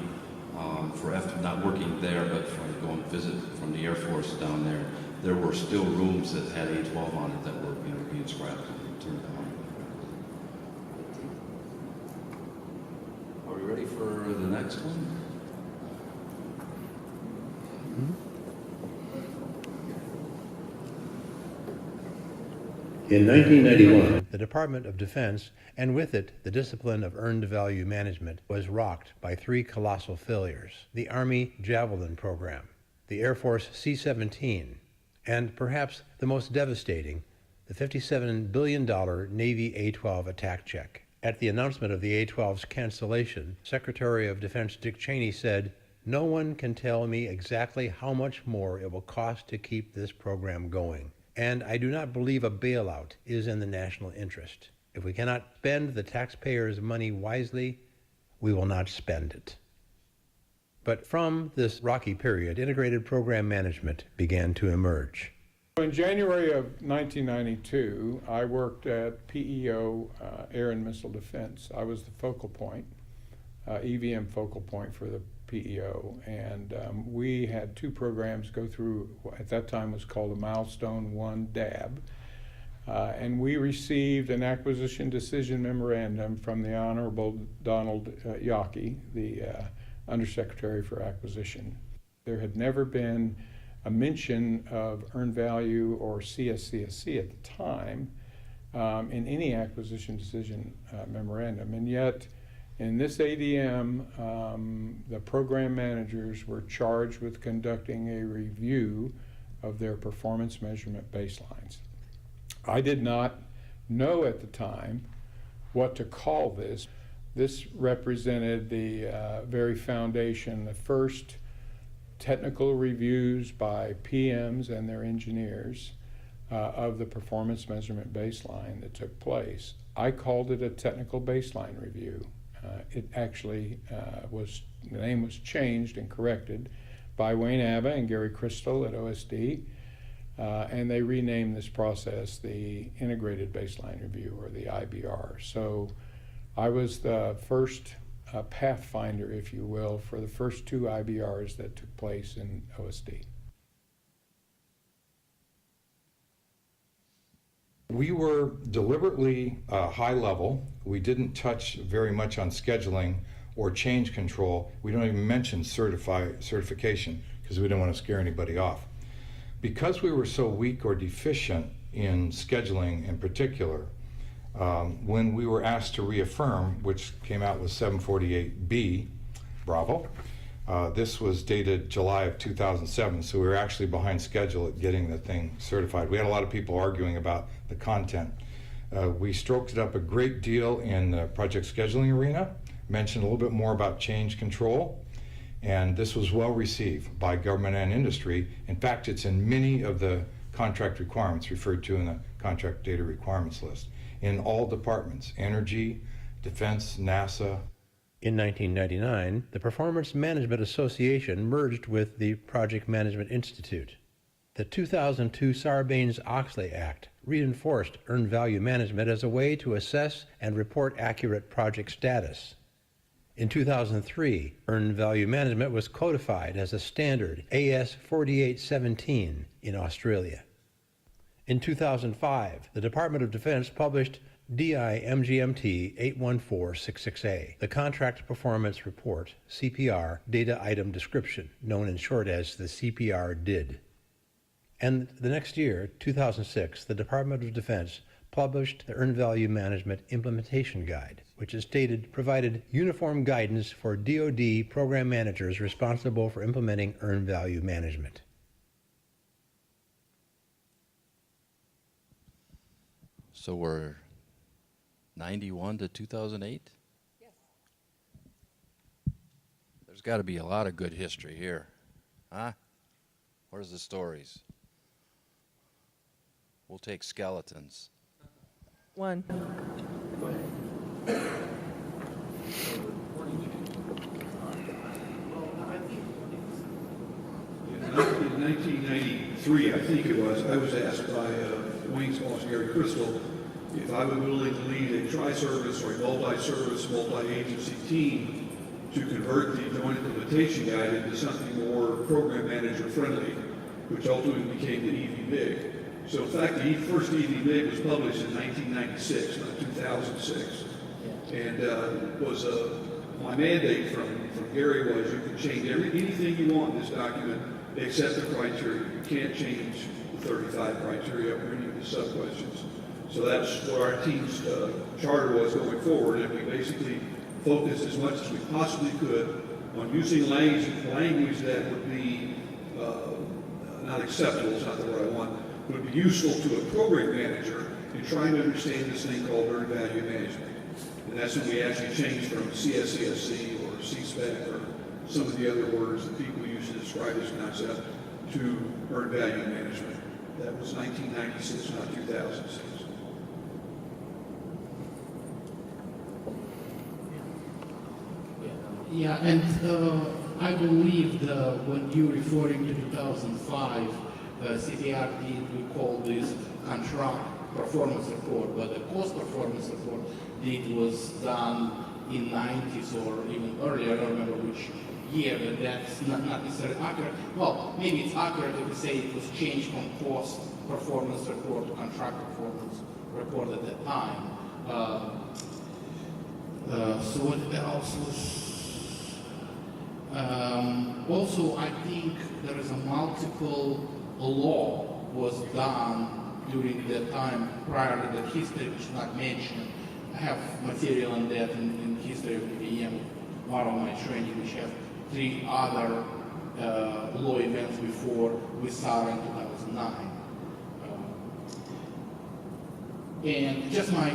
not working there, but going to visit from the Air Force down there, there were still rooms that had A12 on it that were being scrapped and turned down. Are we ready for the next one? In 1991, the Department of Defense, and with it the discipline of earned value management, was rocked by three colossal failures: the Army Javelin program, the Air Force C-17, and perhaps the most devastating, the $57 billion Navy A-12 attack check. At the announcement of the A-12's cancellation, Secretary of Defense Dick Cheney said, "No one can tell me exactly how much more it will cost to keep this program going. And I do not believe a bailout is in the national interest. If we cannot spend the taxpayers' money wisely, we will not spend it." But from this rocky period, integrated program management began to emerge. In January of 1992, I worked at PEO Air and Missile Defense. I was the focal point, EVM focal point for the PEO, and we had two programs go through what at that time was called a Milestone 1 DAB, and we received an acquisition decision memorandum from the Honorable Donald Yockey, the Undersecretary for Acquisition. There had never been a mention of earned value or CSCSC at the time in any acquisition decision memorandum, and yet in this ADM, the program managers were charged with conducting a review of their performance measurement baselines. I did not know at the time what to call this. This represented the very foundation, the first technical reviews by PMs and their engineers of the performance measurement baseline that took place. I called it a technical baseline review. It actually the name was changed and corrected by Wayne Abba and Gary Crystal at OSD, and they renamed this process the Integrated Baseline Review, or the IBR. So I was the first a pathfinder, if you will, for the first two IBRs that took place in OSD. We were deliberately high level. We didn't touch very much on scheduling or change control. We don't even mention certification because we don't want to scare anybody off. Because we were so weak or deficient in scheduling in particular, when we were asked to reaffirm, which came out with 748B, Bravo, this was dated July of 2007, so we were actually behind schedule at getting the thing certified. We had a lot of people arguing about the content. We stroked it up a great deal in the project scheduling arena, mentioned a little bit more about change control, and this was well received by government and industry. In fact, it's in many of the contract requirements referred to in the contract data requirements list in all departments: energy, defense, NASA. In 1999, the Performance Management Association merged with the Project Management Institute. The 2002 Sarbanes-Oxley Act reinforced earned value management as a way to assess and report accurate project status. In 2003, earned value management was codified as a standard AS 4817 in Australia. In 2005, the Department of Defense published DI-MGMT 81466A, the Contract Performance Report, CPR, Data Item Description, known in short as the CPR DID. And the next year, 2006, the Department of Defense published the Earned Value Management Implementation Guide, which is stated provided uniform guidance for DoD program managers responsible for implementing earned value management. So we're 91 to 2008? Yes. There's got to be a lot of good history here. Huh? Where's the stories? We'll take skeletons. One. In 1993, I think it was, I was asked by Wayne's boss, Gary Crystal, if I was willing to lead a tri-service or a multi-service, multi-agency team to convert the Joint Implementation Guide into something more program manager friendly, which ultimately became the EVM. So in fact, the first EVM was published in 1996, not 2006. And my mandate from Gary was you can change anything you want in this document except the criteria. You can't change the 35 criteria or any of the sub-questions. So that's what our team's charter was going forward, and we basically focused as much as we possibly could on using language that would be not acceptable, it's not the word I want, would be useful to a program manager in trying to understand this thing called earned value management. And that's when we actually changed from CSCSC or C-SPEC or some of the other words that people use to describe this concept to earned value management. That was 1996, not 2006. Yeah, and I believe when you're referring to 2005, CPR we call this contract performance report, but the cost performance report was done in 90s or even earlier. I don't remember which year, but that's not necessarily accurate. Well, maybe it's accurate if we say it was changed from cost performance report to contract performance report at that time. So what else was? Also, I think there is a multiple law was done during that time prior to the history, which is not mentioned. I have material on that in history of EVM, part of my training, which have 3 other law events before we saw in 2009. And just my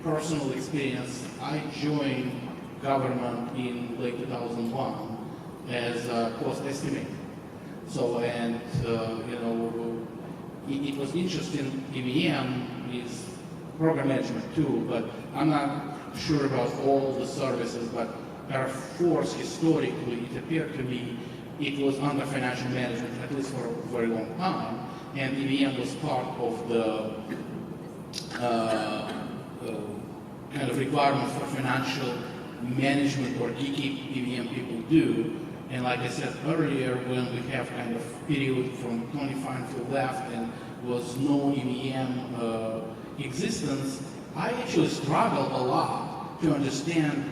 personal experience, I joined government in late 2001 as a cost estimator. So, and it was interesting. EVM is program management too, but I'm not sure about all the services, but Air Force historically, it appeared to me, it was under financial management, at least for a very long time, and EVM was part of the kind of requirements for financial management or geeky EVM people do. And like I said earlier, when we have kind of period from 25 to left and was no EVM existence, I actually struggle a lot to understand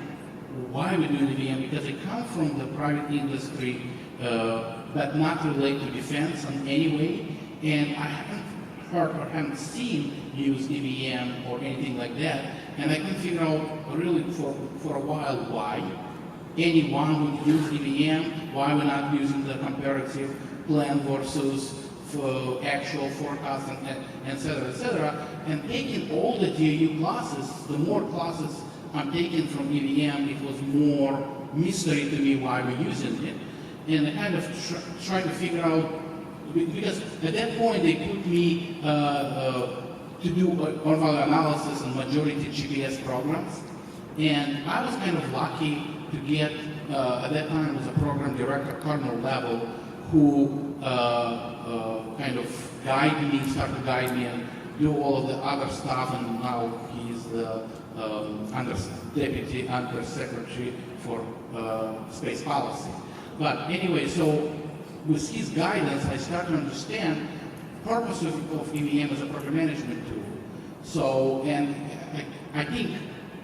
why we do EVM, because it comes from the private industry, but not relate to defense in any way. And I haven't heard or haven't seen use EVM or anything like that. And I couldn't figure out really for a while why anyone would use EVM, why we're not using the comparative plan versus for actual forecasting, et cetera, and taking all the DAU classes, the more classes I'm taking from EVM, it was more mystery to me why we're using it. And I kind of trying to figure out, because at that point they put me to do orthogonal analysis on majority GPS programs, and I was kind of lucky to get, at that time was a program director, Cardinal level, who kind of started to guide me and do all of the other stuff, and now he's the Deputy Undersecretary for Space Policy. But anyway, so with his guidance, I started to understand the purpose of EVM as a program management tool. So, and I think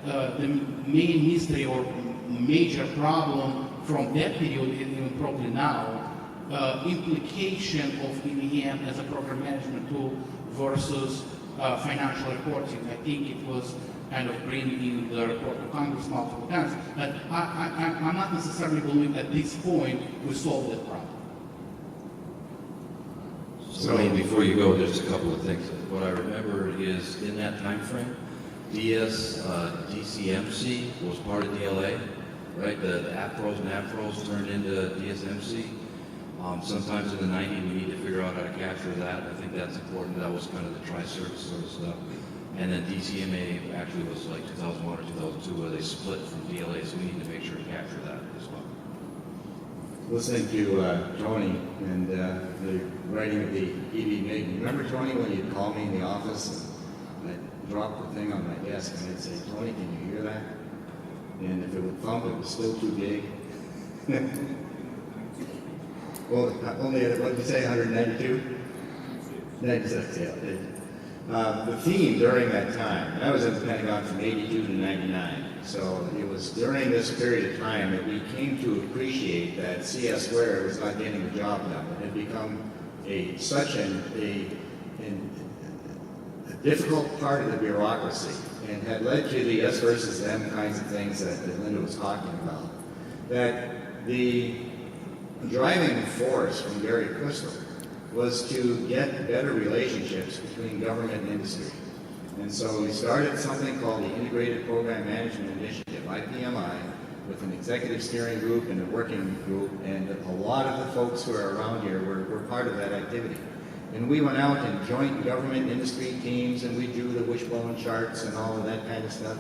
the main mystery or major problem from that period, and even probably now, implication of EVM as a program management tool versus financial reporting. I think it was kind of bringing the report to Congress multiple times, but I'm not necessarily believing at this point we solved that problem. So before you go, there's a couple of things. What I remember is in that time frame, DCMC was part of DLA, right? The APROs and APROs turned into DSMC. Sometimes in the 90s, we need to figure out how to capture that. I think that's important. That was kind of the tri-service sort of stuff. And then DCMA actually was like 2001 or 2002 where they split from DLA, so we need to make sure to capture that as well. Listening to Tony and the writing of the EVM, remember Tony when you'd call me in the office and I'd drop the thing on my desk and I'd say, Tony, can you hear that? And if it would thump, it was still too big. Well, only, what did you say, 192? 96, yeah. The theme during that time, and I was in the Pentagon from 82 to 99, so it was during this period of time that we came to appreciate that CS squared was not getting the job done. It had become such a difficult part of the bureaucracy and had led to the S versus M kinds of things that Linda was talking about, that the driving force from Gary Crystal was to get better relationships between government and industry. And so we started something called the Integrated Program Management Initiative, IPMI, with an executive steering group and a working group, and a lot of the folks who are around here were part of that activity. And we went out in joint government industry teams, and we drew the wishbone charts and all of that kind of stuff.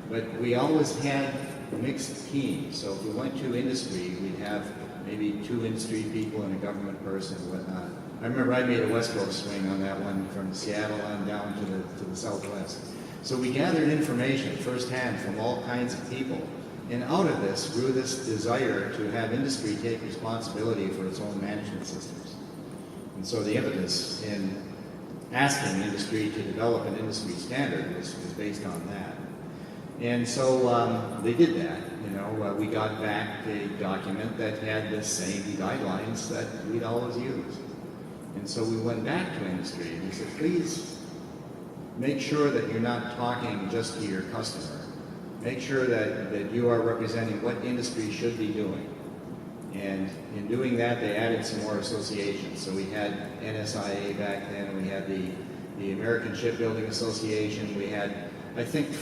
But we always had mixed teams. So if we went to industry, we'd have maybe 2 industry people and a government person and whatnot. I remember I made a West Coast swing on that one from Seattle on down to the Southwest. So we gathered information firsthand from all kinds of people. And out of this grew this desire to have industry take responsibility for its own management systems. And so the impetus in asking industry to develop an industry standard was based on that. And so they did that. We got back a document that had the same guidelines that we'd always used. And so we went back to industry and we said, please make sure that you're not talking just to your customer. Make sure that you are representing what industry should be doing. And in doing that, they added some more associations. So we had NSIA back then, and we had the American Shipbuilding Association. We had, I think,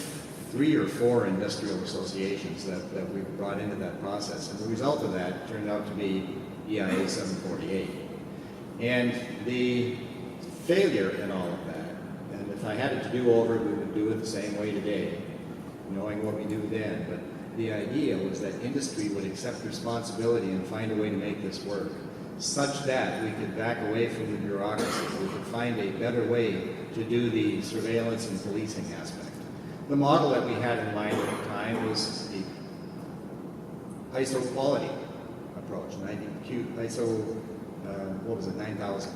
3 or 4 industrial associations that we brought into that process. And the result of that turned out to be EIA 748. And the failure in all of that, and if I had it to do over, we would do it the same way today, knowing what we knew then. But the idea was that industry would accept responsibility and find a way to make this work, such that we could back away from the bureaucracy. We could find a better way to do the surveillance and policing aspect. The model that we had in mind at the time was ISO quality approach, ISO, what was it, 9000.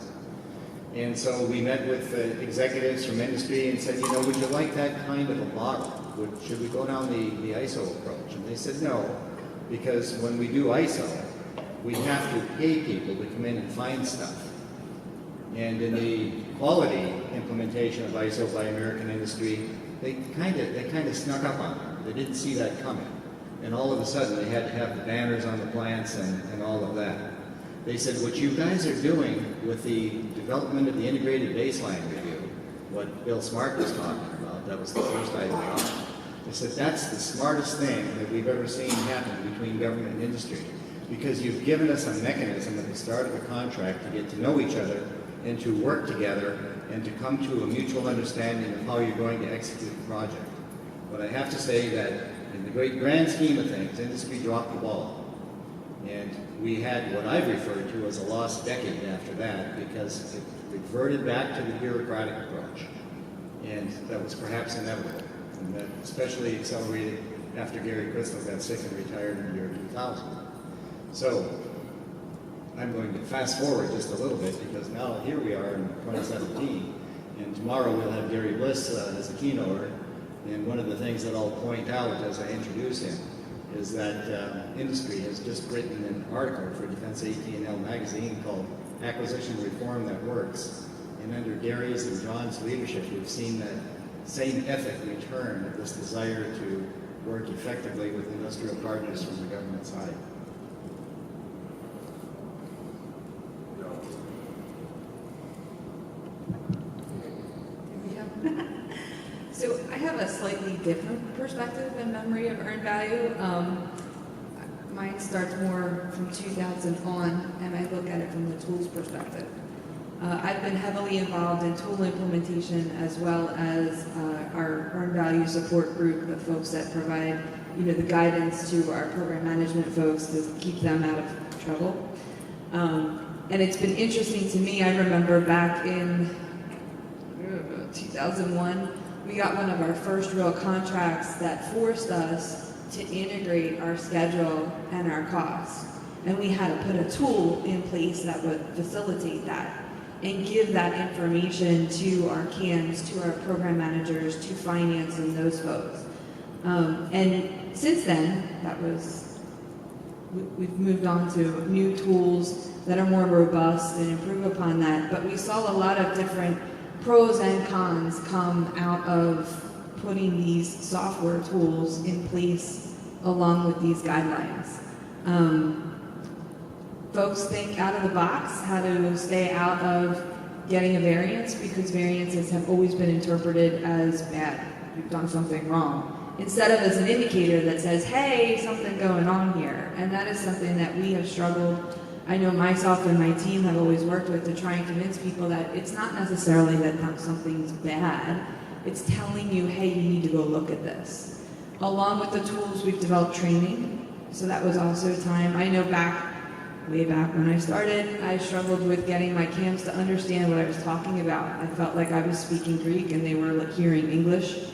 And so we met with executives from industry and said, you know, would you like that kind of a model? Should we go down the ISO approach? And they said no, because when we do ISO, we have to pay people to come in and find stuff. And in the quality implementation of ISO by American industry, they kind of snuck up on it. They didn't see that coming. And all of a sudden, they had to have the banners on the plants and all of that. They said, what you guys are doing with the development of the integrated baseline review, what Bill Smart was talking about, that was the first item on. They said, that's the smartest thing that we've ever seen happen between government and industry, because you've given us a mechanism at the start of a contract to get to know each other and to work together and to come to a mutual understanding of how you're going to execute the project. But I have to say that in the great grand scheme of things, industry dropped the ball. And we had what I've referred to as a lost decade after that, because it reverted back to the bureaucratic approach. And that was perhaps inevitable. And that especially accelerated after Gary Crystal got sick and retired in the year 2000. So I'm going to fast forward just a little bit, because now here we are in 2017, and tomorrow we'll have Gary Bliss as a keynoter. And one of the things that I'll point out as I introduce him is that industry has just written an article for Defense AT&L magazine called Acquisition Reform That Works. And under Gary's and John's leadership, we've seen that same ethic return of this desire to work effectively with industrial partners from the government side. So I have a slightly different perspective and memory of earned value. Mine starts more from 2000 on, and I look at it from the tools perspective. I've been heavily involved in tool implementation, as well as our earned value support group, the folks that provide, the guidance to our program management folks to keep them out of trouble. And it's been interesting to me. I remember back in 2001, we got one of our first real contracts that forced us to integrate our schedule and our costs. And we had to put a tool in place that would facilitate that and give that information to our CAMs, to our program managers, to finance and those folks. And since then, we've moved on to new tools that are more robust and improve upon that. But we saw a lot of different pros and cons come out of putting these software tools in place along with these guidelines. Folks think out of the box how to stay out of getting a variance, because variances have always been interpreted as bad. You've done something wrong, instead of as an indicator that says, hey, something going on here. And that is something that we have struggled. I know myself and my team have always worked with to try and convince people that it's not necessarily that something's bad. It's telling you, hey, you need to go look at this. Along with the tools, we've developed training. So that was also time. I know way back when I started, I struggled with getting my CAMs to understand what I was talking about. I felt like I was speaking Greek and they were hearing English,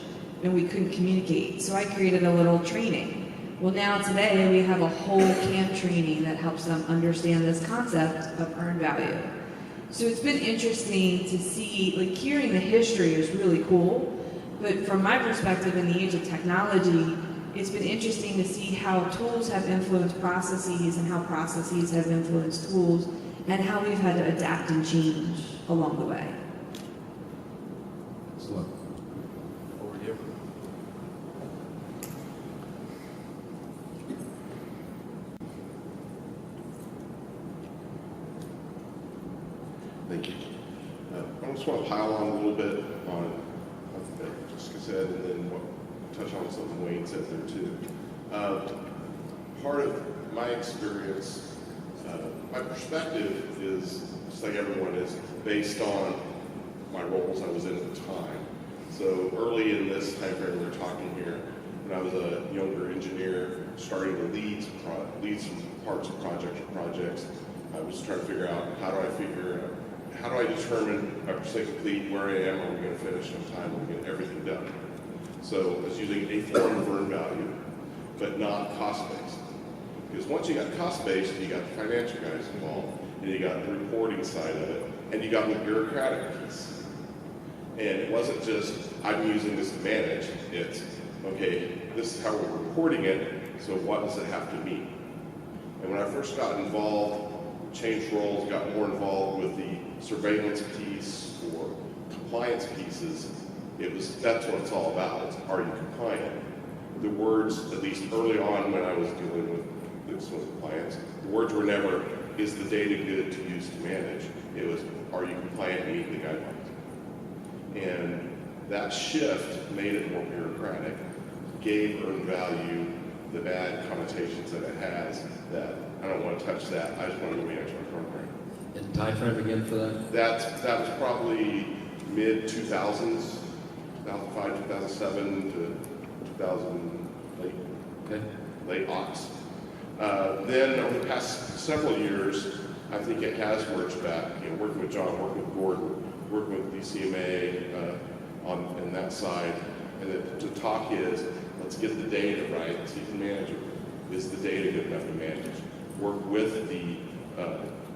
and we couldn't communicate. So I created a little training. Well, now today we have a whole CAM training that helps them understand this concept of earned value. So it's been interesting to see, hearing the history is really cool, but from my perspective in the age of technology, it's been interesting to see how tools have influenced processes and how processes have influenced tools, and how we've had to adapt and change along the way. Excellent. Over to you. Thank you. I just want to pile on a little bit on what Jessica said, and then touch on something Wayne said there too. Part of my experience, my perspective is, just like everyone is, based on my roles I was in at the time. So early in this time frame we're talking here, when I was a younger engineer starting to lead some parts of projects, I was trying to figure out how do I determine, if I say complete, where I am, are we going to finish on time, are we going to get everything done? So I was using a form of earned value, but not cost-based. Because once you got cost-based, you got the financial guys involved, and you got the reporting side of it, and you got the bureaucratic piece. And it wasn't just, I'm using this to manage, it's, okay, this is how we're reporting it, so what does it have to mean? And when I first got involved, changed roles, got more involved with the surveillance piece or compliance pieces, that's what it's all about. It's, are you compliant? The words, at least early on when I was dealing with this with compliance, the words were never, is the data good to use to manage? It was, are you compliant and meeting the guidelines? And that shift made it more bureaucratic, gave earned value the bad connotations that it has, that I don't want to touch that, I just want to go manage my program. And time frame again for that? That was probably mid-2000s, 2005, 2007 to 2000, late aughts. Then over the past several years, I think it has worked back, working with John, working with Gordon, working with DCMA on that side. And the talk is, let's get the data right so you can manage it. Is the data good enough to manage? Work with the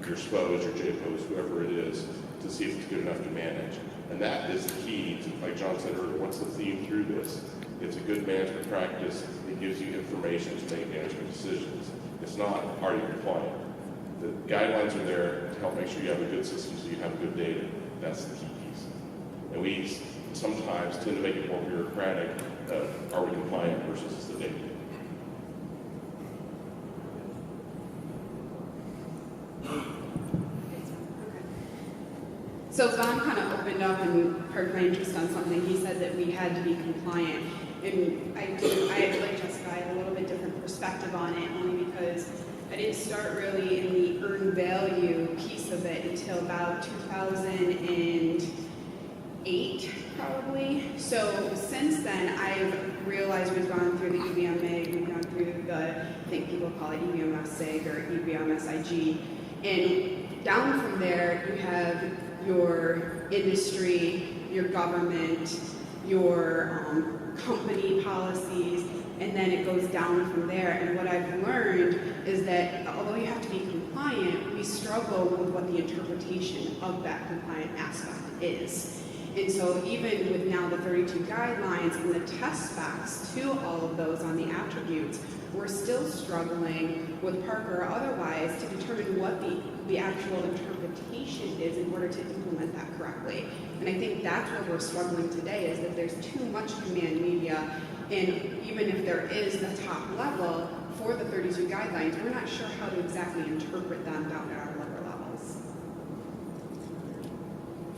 your SPOs, your JPOs, whoever it is, to see if it's good enough to manage. And that is the key to, like John said earlier, what's the theme through this? It's a good management practice. It gives you information to make management decisions. It's not, are you compliant? The guidelines are there to help make sure you have a good system so you have good data. That's the key piece. And we sometimes tend to make it more bureaucratic. Are we compliant versus is the data? So Don kind of opened up and heard my interest on something. He said that we had to be compliant. And I had, like Jessica, I had a little bit different perspective on it, only because I didn't start really in the earned value piece of it until about 2008, probably. So since then, I've realized we've gone through the EVM MIG, we've gone through the, I think people call it EVM SIG or EVM SIG. And down from there, you have your industry, your government, your company policies, and then it goes down from there. And what I've learned is that although you have to be compliant, we struggle with what the interpretation of that compliant aspect is. And so even with now the 32 guidelines and the test specs to all of those on the attributes, we're still struggling with Parker or otherwise to determine what the actual interpretation is in order to implement that correctly. And I think that's where we're struggling today, is that there's too much command media, and even if there is the top level for the 32 guidelines, we're not sure how to exactly interpret them down at our lower levels.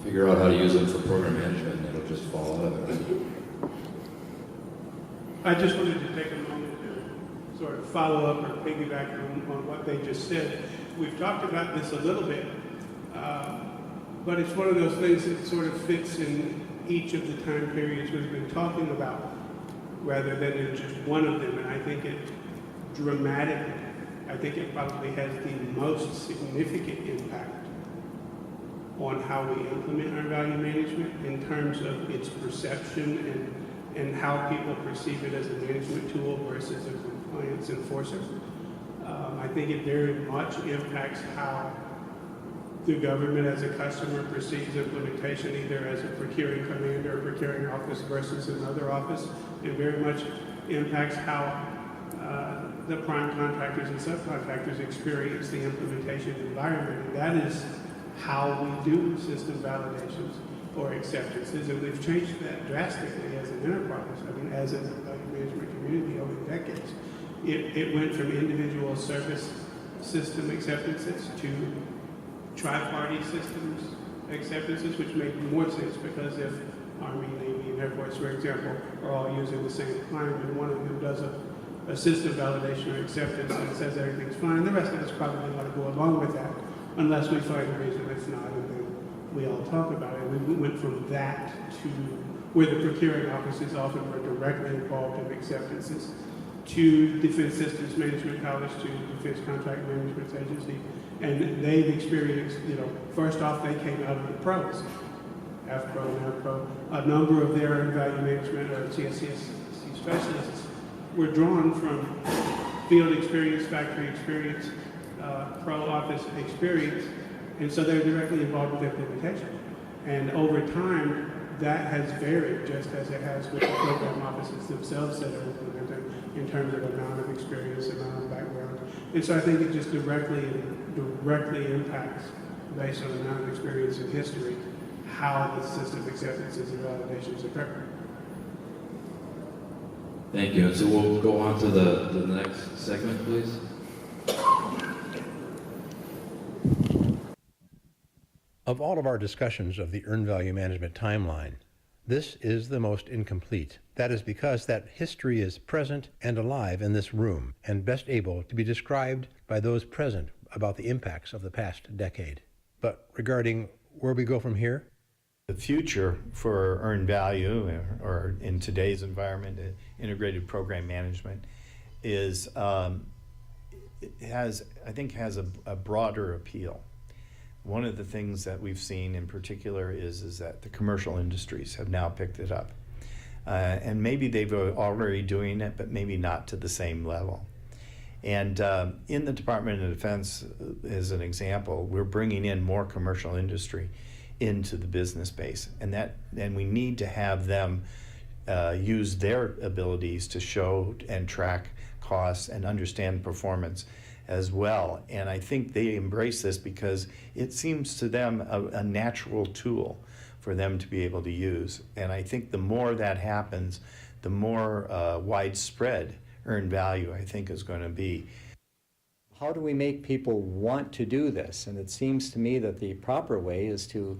Figure out how to use them for program management and it'll just fall out of it. I just wanted to take a moment to sort of follow up or piggyback on what they just said. We've talked about this a little bit, but it's one of those things that sort of fits in each of the time periods we've been talking about, rather than in just one of them. And I think it dramatically, I think it probably has the most significant impact on how we implement our value management in terms of its perception and how people perceive it as a management tool versus a compliance enforcer. I think it very much impacts how the government as a customer perceives implementation, either as a procuring commander or procuring office versus another office. It very much impacts how the prime contractors and subcontractors experience the implementation environment. And that is how we do system validations or acceptances, and we've changed that drastically as an enterprise. I mean, as a value management community over decades. It went from individual service system acceptances to tri-party systems acceptances, which made more sense because if Army, Navy, and Air Force, for example, are all using the same client, and one of them does a system validation or acceptance and says everything's fine, the rest of us probably want to go along with that, unless we find a reason it's not, and then we all talk about it. We went from that to where the procuring offices often were directly involved in acceptances, to Defense Systems Management College, to Defense Contract Management Agency, and they've experienced, first off, they came out of the pros, AFPRO and AFPRO. A number of their value management or CSCS specialists were drawn from field experience, factory experience, pro office experience, and so they're directly involved with implementation. And over time, that has varied, just as it has with the program offices themselves that are implementing in terms of amount of experience, amount of background. And so I think it just directly impacts, based on the amount of experience and history, how the system acceptances and validations occur. Thank you. And so we'll go on to the next segment, please. Of all of our discussions of the earned value management timeline, this is the most incomplete. That is because that history is present and alive in this room and best able to be described by those present about the impacts of the past decade. But regarding where we go from here, the future for earned value, or in today's environment, integrated program management, is has a broader appeal. One of the things that we've seen in particular is that the commercial industries have now picked it up. And maybe they've already doing it, but maybe not to the same level. And in the Department of Defense, as an example, we're bringing in more commercial industry into the business base. And we need to have them use their abilities to show and track costs and understand performance as well. And I think they embrace this because it seems to them a natural tool for them to be able to use. And I think the more that happens, the more widespread earned value, I think, is going to be. How do we make people want to do this? And it seems to me that the proper way is to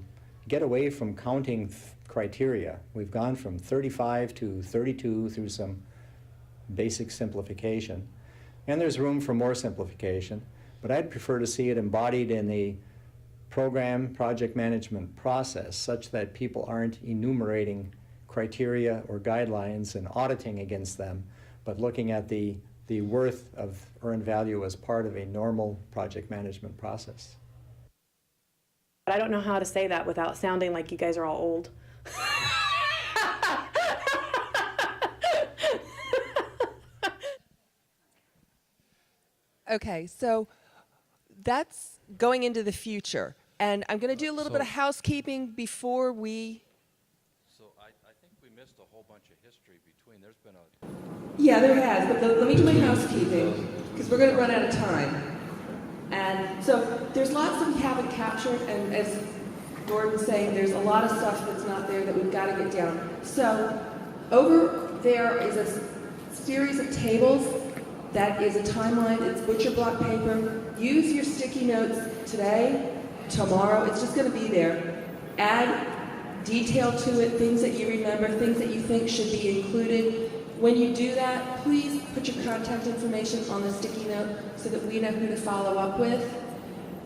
get away from counting criteria. We've gone from 35 to 32 through some basic simplification. And there's room for more simplification, but I'd prefer to see it embodied in the project management process, such that people aren't enumerating criteria or guidelines and auditing against them, but looking at the worth of earned value as part of a normal project management process. But I don't know how to say that without sounding like you guys are all old. Okay, so that's going into the future. And I'm going to do a little bit of housekeeping before we... So I think we missed a whole bunch of history between. There's been a... Yeah, there has, but let me do my housekeeping, because we're going to run out of time. And so there's lots that we haven't captured, and as Gordon's saying, there's a lot of stuff that's not there that we've got to get down. So over there is a series of tables. That is a timeline. It's butcher block paper. Use your sticky notes today, tomorrow. It's just going to be there. Add detail to it, things that you remember, things that you think should be included. When you do that, please put your contact information on the sticky note so that we know who to follow up with.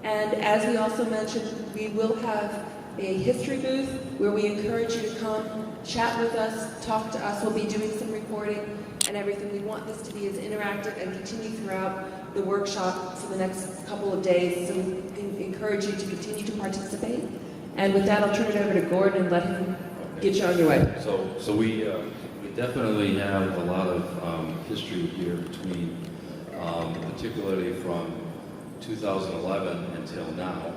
And as we also mentioned, we will have a history booth where we encourage you to come, chat with us, talk to us. We'll be doing some recording and everything. We want this to be as interactive and continue throughout the workshop for the next couple of days, so we encourage you to continue to participate. And with that, I'll turn it over to Gordon and let him get you on your way. So we definitely have a lot of history here between, particularly from 2011 until now.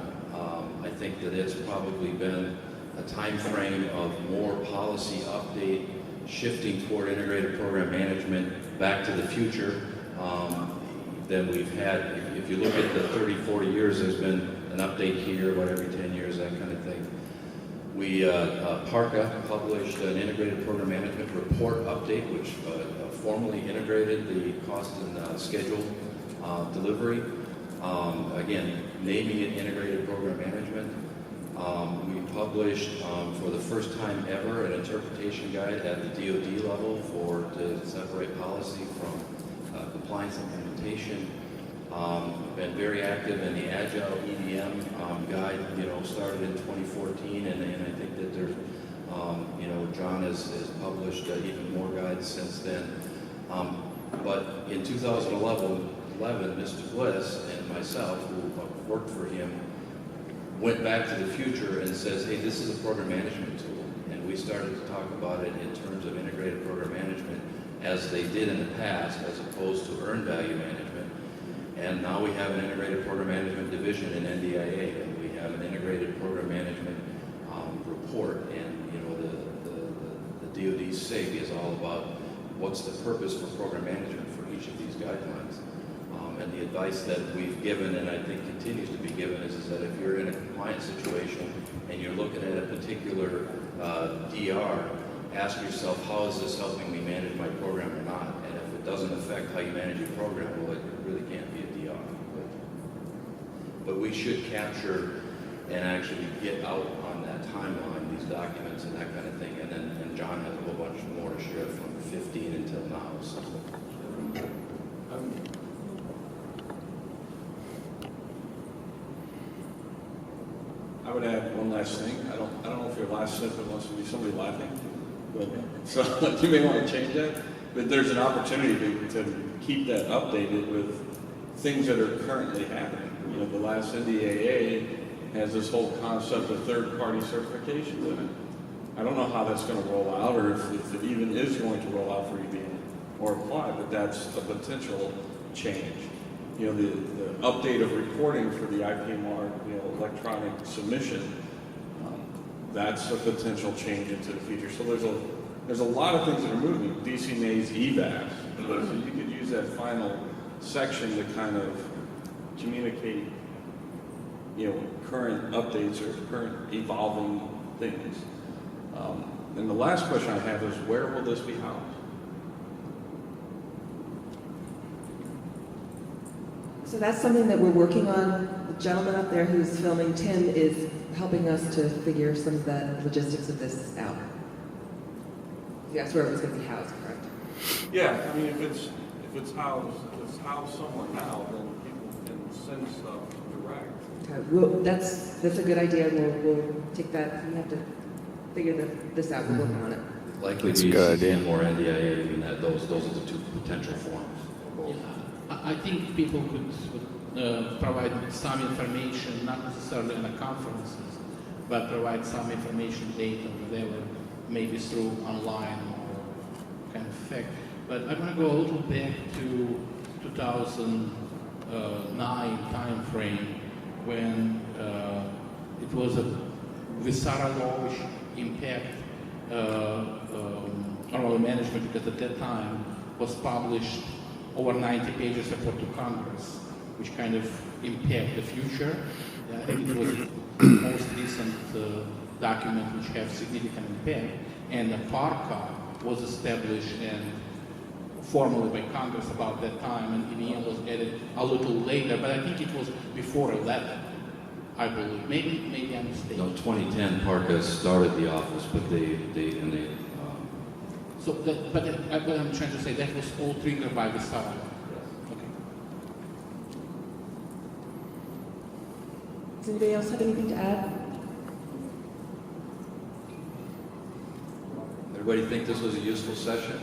I think that it's probably been a time frame of more policy update, shifting toward integrated program management back to the future than we've had. If you look at the 30, 40 years, there's been an update here, about every 10 years, that kind of thing. We, PARCA published an integrated program management report update, which formally integrated the cost and schedule delivery. Again, naming it integrated program management. We published for the first time ever an interpretation guide at the DoD level to separate policy from compliance implementation. Been very active in the Agile EVM guide, started in 2014, and I think that there's, John has published even more guides since then. But in 2011, Mr. Bliss and myself, who worked for him, went back to the future and says, hey, this is a program management tool. And we started to talk about it in terms of integrated program management as they did in the past, as opposed to earned value management. And now we have an integrated program management division in NDIA, and we have an integrated program management report. And you know, the DoD SIG is all about what's the purpose for program management for each of these guidelines. And the advice that we've given, and I think continues to be given, is that if you're in a compliance situation and you're looking at a particular DR, ask yourself, how is this helping me manage my program or not? And if it doesn't affect how you manage your program, well, it really can't be a DR. But we should capture and actually get out on that timeline, these documents and that kind of thing. And John has a whole bunch more to share from 15 until now. So. I would add one last thing. I don't know if your last snippet wants to be somebody laughing, but so you may want to change that. But there's an opportunity to keep that updated with things that are currently happening. You know, the last NDAA has this whole concept of third-party certifications in it. I don't know how that's going to roll out, or if it even is going to roll out for EVM or apply, but that's a potential change. You know, the update of reporting for the IPMR, you know, electronic submission, that's a potential change into the future. So there's a lot of things that are moving. DC Mays EVAS, but so you could use that final section to kind of communicate, you know, current updates or current evolving things. And the last question I have is, where will this be housed? So that's something that we're working on. The gentleman up there who's filming, Tim, is helping us to figure some of the logistics of this out. That's where it was going to be housed, correct? Yeah, I mean, if it's housed somewhere now, then people can send stuff direct. Okay, well, that's a good idea. We'll take that. We have to figure this out. We're working on it. Likely be CC or NDIA, even that those are the two potential forms. I think people could provide some information, not necessarily in the conferences, but provide some information, data, whatever, maybe through online or kind of fact. But I want to go a little back to 2009 time frame when it was a Visara law which impact oral management, because at that time was published over 90 pages report to Congress, which kind of impact the future. I think it was the most recent document which have significant impact. And the FARCA was established and formally by Congress about that time, and EVM was added a little later, but I think it was before 11, I believe. Maybe I'm mistaken. No, 2010 FARCA started the office, but they So, but what I'm trying to say, that was all triggered by the SARA. Okay. Does anybody else have anything to add? Everybody think this was a useful session?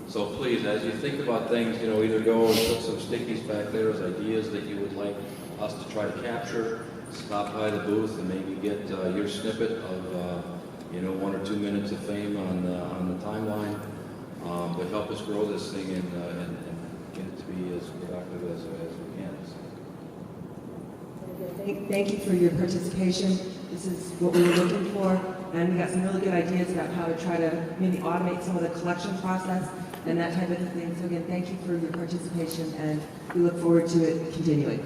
So please, as you think about things, you know, either go and put some stickies back there as ideas that you would like us to try to capture, stop by the booth and maybe get your snippet of you know, 1 or 2 minutes of fame on the timeline, but help us grow this thing and get it to be as productive as we can. Thank you for your participation. This is what we were looking for, and we got some really good ideas about how to try to maybe automate some of the collection process and that type of thing. So again, thank you for your participation, and we look forward to it continuing.